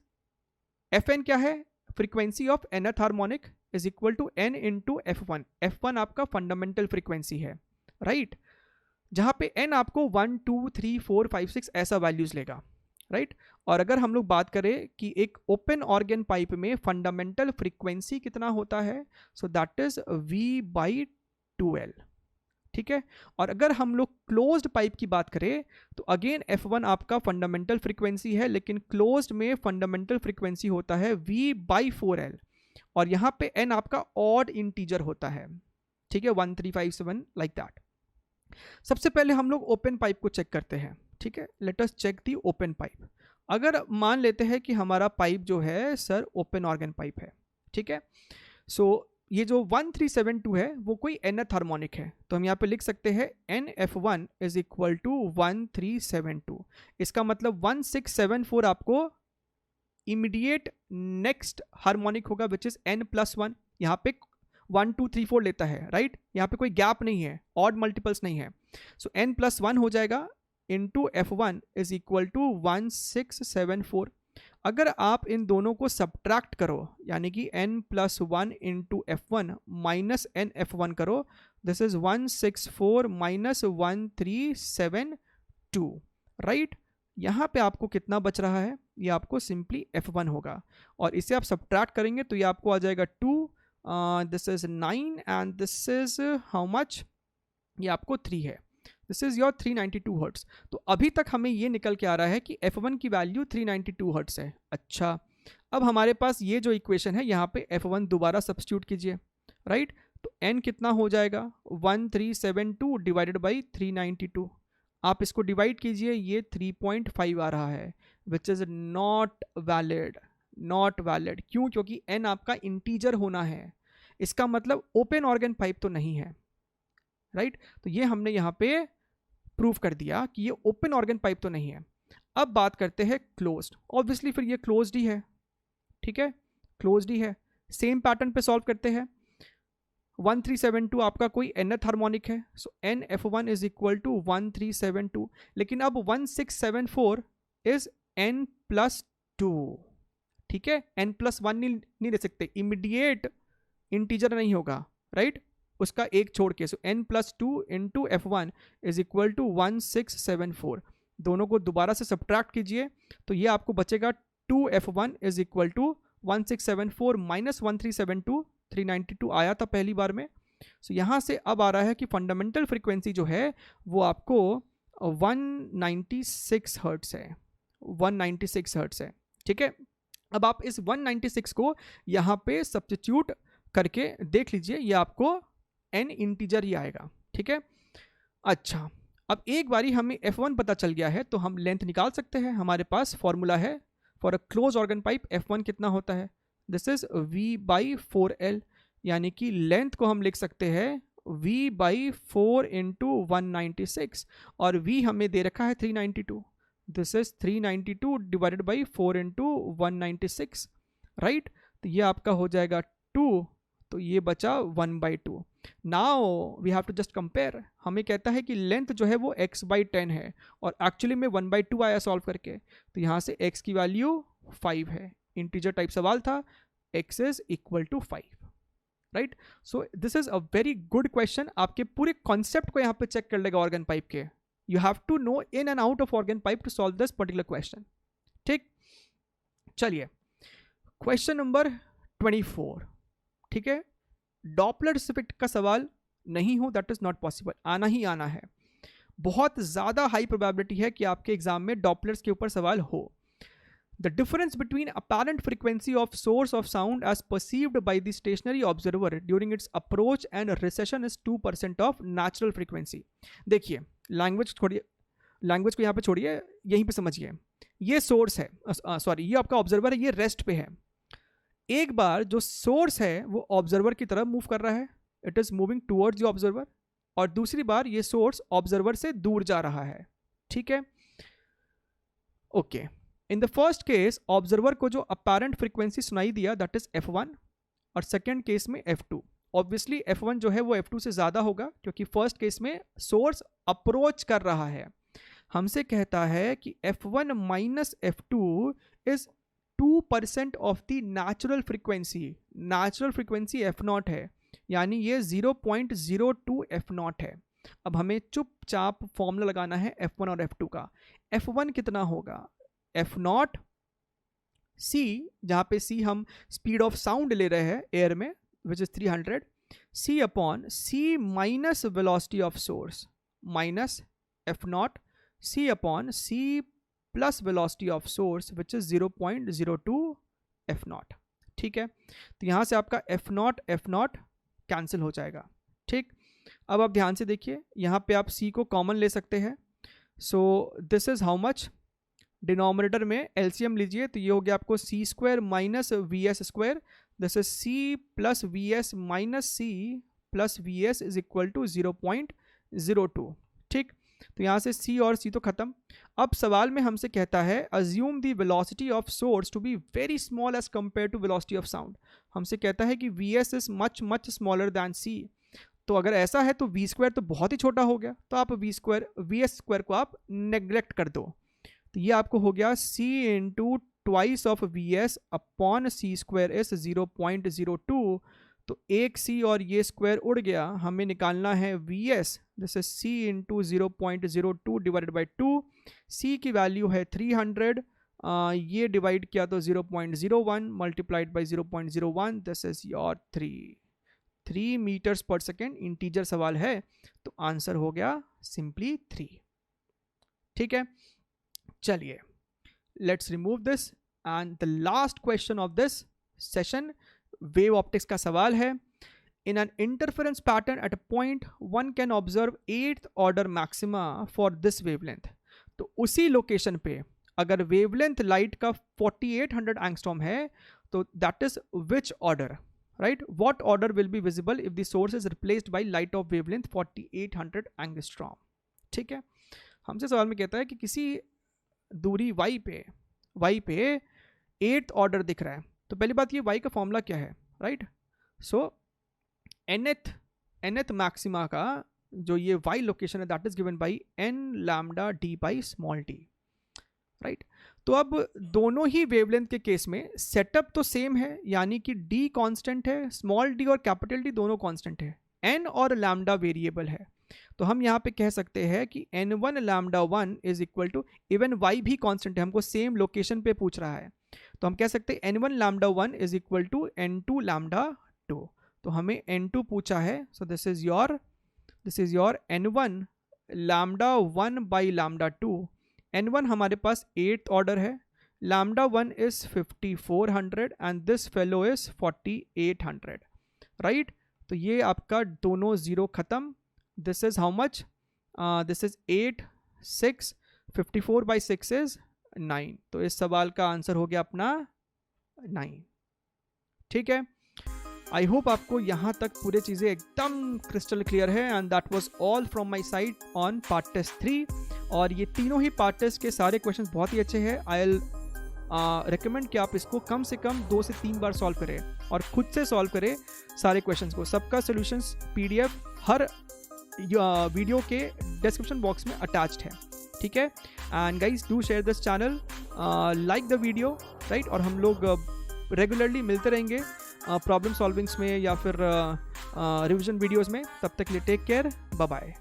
Fn क्या है? Frequency of nth harmonic is equal to n into F1। F1 आपका फंडामेंटल फ्रीक्वेंसी है, राइट? जहां पे n आपको 1 2 3 4 5 6 ऐसा वैल्यूज लेगा, राइट? और अगर हम लोग बात करें कि एक ओपन ऑर्गन पाइप में फंडामेंटल फ्रीक्वेंसी कितना होता है, सो दैट इज V/2L, ठीक है? और अगर हम लोग क्लोज्ड पाइप की बात करें तो अगेन F1 आपका फंडामेंटल फ्रीक्वेंसी है, लेकिन क्लोज्ड में फंडामेंटल फ्रीक्वेंसी होता है V/4L, और यहाँ पे n आपका ऑड इंटीजर होता है, ठीक है? 1 3 5 7 लाइक दैट। सबसे पहले हम लोग ओपन पाइप को चेक करते हैं, ठीक है? Let us check the open pipe. अगर मान लेते हैं कि हमारा पाइप जो है सर ओपन ऑर्गन पाइप है, ठीक है? सो ये जो 1372 है वो कोई nth हार्मोनिक है, तो हम यहाँ पे लिख सकते हैं NF1 इज इक्वल टू 1372। इसका मतलब 1674 आपको इमीडिएट नेक्स्ट हार्मोनिक होगा, विच इज n+1। यहाँ पे 1 2 3 4 लेता है, राइट? यहाँ पे कोई गैप नहीं है, ऑड मल्टीपल्स नहीं है, सो n+1 हो जाएगा into F1 is equal to 1674। अगर आप इन दोनों को सब्ट्रैक्ट करो, यानी कि n+1 into F1 minus NF1 करो, दिस इज 164 माइनस 1372, राइट? यहाँ पे आपको कितना बच रहा है? ये आपको सिंपली F1 होगा, और इसे आप सब्ट्रैक्ट करेंगे तो ये आपको आ जाएगा 2, this is 9 and this is how much? ये आपको 3 है। This is your 392 hertz. तो अभी तक हमें ये निकल के आ रहा है कि F1 की वैल्यू 392 हर्ट्स है। अच्छा, अब हमारे पास ये जो इक्वेशन है, यहाँ पे F1 दोबारा सब्स्टिट्यूट कीजिए, राइट? तो n कितना हो जाएगा? 1372 डिवाइडेड बाई 392। आप इसको डिवाइड कीजिए, ये 3.5 आ रहा है, which is not valid. Not valid क्यों? क्योंकि n आपका इंटीजर होना है, इसका मतलब ओपन ऑर्गन पाइप तो नहीं है, राइट? तो ये हमने यहाँ पे प्रूव कर दिया कि ये ओपन ऑर्गन पाइप तो नहीं है। अब बात करते हैं क्लोज्ड। ऑब्वियसली फिर ये क्लोज्ड ही है, ठीक है? क्लोज्ड ही है। सेम पैटर्न पे सॉल्व करते हैं। 1372 आपका कोई nth हार्मोनिक है, सो NF1 इज इक्वल टू 1372, लेकिन अब 1674 इज n+2, ठीक है? n+1 नहीं ले सकते, इमीडिएट इंटीजर नहीं होगा, राइट? उसका एक छोड़ के, so n+2 into F1 is equal to 1674। दोनों को दोबारा से सब्ट्रैक्ट कीजिए तो ये आपको बचेगा 2F1 is equal to 1674 minus 1372, 392 आया था पहली बार में। सो यहाँ से अब आ रहा है कि फंडामेंटल फ्रीक्वेंसी जो है वो आपको 196 हर्ट्स है, 196 हर्ट्स है, ठीक है? अब आप इस 196 को यहाँ पे सब्स्टिट्यूट करके देख लीजिए, ये आपको n इंटीजर ही आएगा, ठीक है? अच्छा, अब एक बारी हमें F1 पता चल गया है तो हम लेंथ निकाल सकते हैं। हमारे पास फॉर्मूला है for a close organ pipe, F1 कितना होता है? दिस इज V/4L, यानी कि लेंथ को हम लिख सकते हैं V/4 इंटू 196, और V हमें दे रखा है 392, this is 392 divided by 4 into 196, right? तो ये आपका हो जाएगा 2, तो ये बचा 1/2। Now we have to just compare. हमें कहता है कि लेंथ जो है वो x/10 है, और एक्चुअली में 1/2 आया सॉल्व करके, तो यहाँ से x की वैल्यू 5 है। इंटीजर टाइप सवाल था, x is equal to 5, right? So this is a very good question. आपके पूरे कॉन्सेप्ट को यहाँ पे चेक कर लेगा ऑर्गन पाइप के। You have to know in and out of organ pipe to solve this particular question, ठीक? चलिए, क्वेश्चन नंबर 24, ठीक है? डॉपलर इफेक्ट का सवाल नहीं हो दैट इज़ नॉट पॉसिबल, आना ही आना है। बहुत ज़्यादा हाई प्रोबेबिलिटी है कि आपके एग्जाम में डॉपलर्स के ऊपर सवाल हो। The difference between apparent frequency of source of sound as perceived by the stationary observer during its approach and recession is 2% of natural frequency। देखिए लैंग्वेज छोड़िए, लैंग्वेज को यहाँ पे छोड़िए, यहीं पे समझिए। ये सोर्स है, सॉरी ये आपका ऑब्जर्वर है, ये रेस्ट पे है। एक बार जो सोर्स है वो ऑब्जर्वर की तरफ मूव कर रहा है, it is moving towards the observer, और दूसरी बार ये सोर्स ऑब्जर्वर से दूर जा रहा है। ठीक है, okay. In the first case observer को जो अपैरेंट फ्रीक्वेंसी सुनाई दिया दैट इज F1, और सेकेंड केस में F2। ऑब्वियसली F1 जो है वो F2 से ज़्यादा होगा, क्योंकि फर्स्ट केस में सोर्स अप्रोच कर रहा है। हमसे कहता है कि F1 minus F2 is 2% of the natural frequency. Natural frequency F0 है, यानी ये 0.02 F0 है। अब हमें चुपचाप फॉर्मूला लगाना है F1 और F2 का। F1 कितना होगा, F0 C, जहाँ पे C हम स्पीड ऑफ साउंड ले रहे हैं एयर में, which is 300, C upon C minus velocity of source minus F0 C upon C plus velocity of source which is 0.02 F0। ठीक है, तो यहाँ से आपका F0 कैंसिल हो जाएगा। ठीक, अब आप ध्यान से देखिए, यहाँ पे आप C को कॉमन ले सकते हैं। So this is how much, denominator में एलसीएम लीजिए तो ये हो गया आपको c square minus v s square, this is c plus v s minus c plus v s is equal to 0.02। ठीक, तो यहाँ से सी और सी तो खत्म। अब सवाल में हमसे कहता है assume the velocity of source to be very small as compare to velocity of sound. हमसे कहता है कि v s is much smaller than c. तो अगर ऐसा है तो वी स्क्वायर तो बहुत ही छोटा हो गया, तो आप वी एस स्क्वायर को आप नेग्लेक्ट कर दो। तो ये आपको हो गया c into twice of v s upon c square is 0.02। तो एक c और ये स्क्वायर उड़ गया, हमें निकालना है v s, this is c into 0.02 divided by 2। c की वैल्यू है 300, ये डिवाइड किया तो 0.01 multiplied by 0.01, this is your 3 meters पर सेकेंड। इंटीजर सवाल है तो आंसर हो गया सिंपली 3। ठीक है, चलिए let's remove this and the last question of this session wave optics का सवाल है। In an interference pattern at a point one can observe 8th order maxima for this wavelength. तो उसी लोकेशन पे अगर वेवलेंथ लाइट का 4800 angstrom है तो that is which order, right, what order will be visible if the source is replaced by light of wavelength 4800 angstrom. ठीक है, हमसे सवाल में कहता है कि किसी दूरी y पे 8th ऑर्डर दिख रहा है। तो पहली बात ये y का फॉर्मूला क्या है, राइट। सो nth मैक्सिमा का जो ये y लोकेशन है that is given by n lambda d by small d, right. तो अब दोनों ही वेवलेंथ के केस में सेटअप तो सेम है, यानी कि d कांस्टेंट है, स्मॉल d और कैपिटल D दोनों कांस्टेंट है, n और लैम्डा वेरिएबल है। तो हम यहाँ पे कह सकते हैं कि n1 lambda 1 is equal to, even y भी कांस्टेंट है, हमको सेम लोकेशन पे पूछ रहा है, तो हम कह सकते हैं n1 lambda 1 is equal to n2 lambda 2। तो हमें n2 पूछा है, so this is your n1 lambda 1 by lambda 2। n1 हमारे पास 8th ऑर्डर है, lambda 1 is 5400 and this fellow is 4800, right. तो ये आपका दोनों जीरो खत्म। This is how much, this is 8, 6, 54 by 6 is 9। तो इस सवाल का आंसर हो गया अपना 9। ठीक है, आई होप आपको यहाँ तक पूरी चीज़ें एकदम क्रिस्टल क्लियर है। And that was all from my side on part test 3। और ये तीनों ही पार्ट टेस्ट के सारे क्वेश्चंस बहुत ही अच्छे हैं। आई विल रिकमेंड कि आप इसको कम से कम 2 से 3 बार सॉल्व करें और खुद से सॉल्व करें सारे क्वेश्चंस को। सबका सॉल्यूशंस PDF हर वीडियो के डिस्क्रिप्शन बॉक्स में अटैच्ड है। ठीक है, and guys do share this channel, like the video, right. और हम लोग रेगुलरली मिलते रहेंगे प्रॉब्लम सॉल्विंग्स में या फिर रिविजन वीडियोस में। तब तक के लिए टेक केयर, बाय बाय।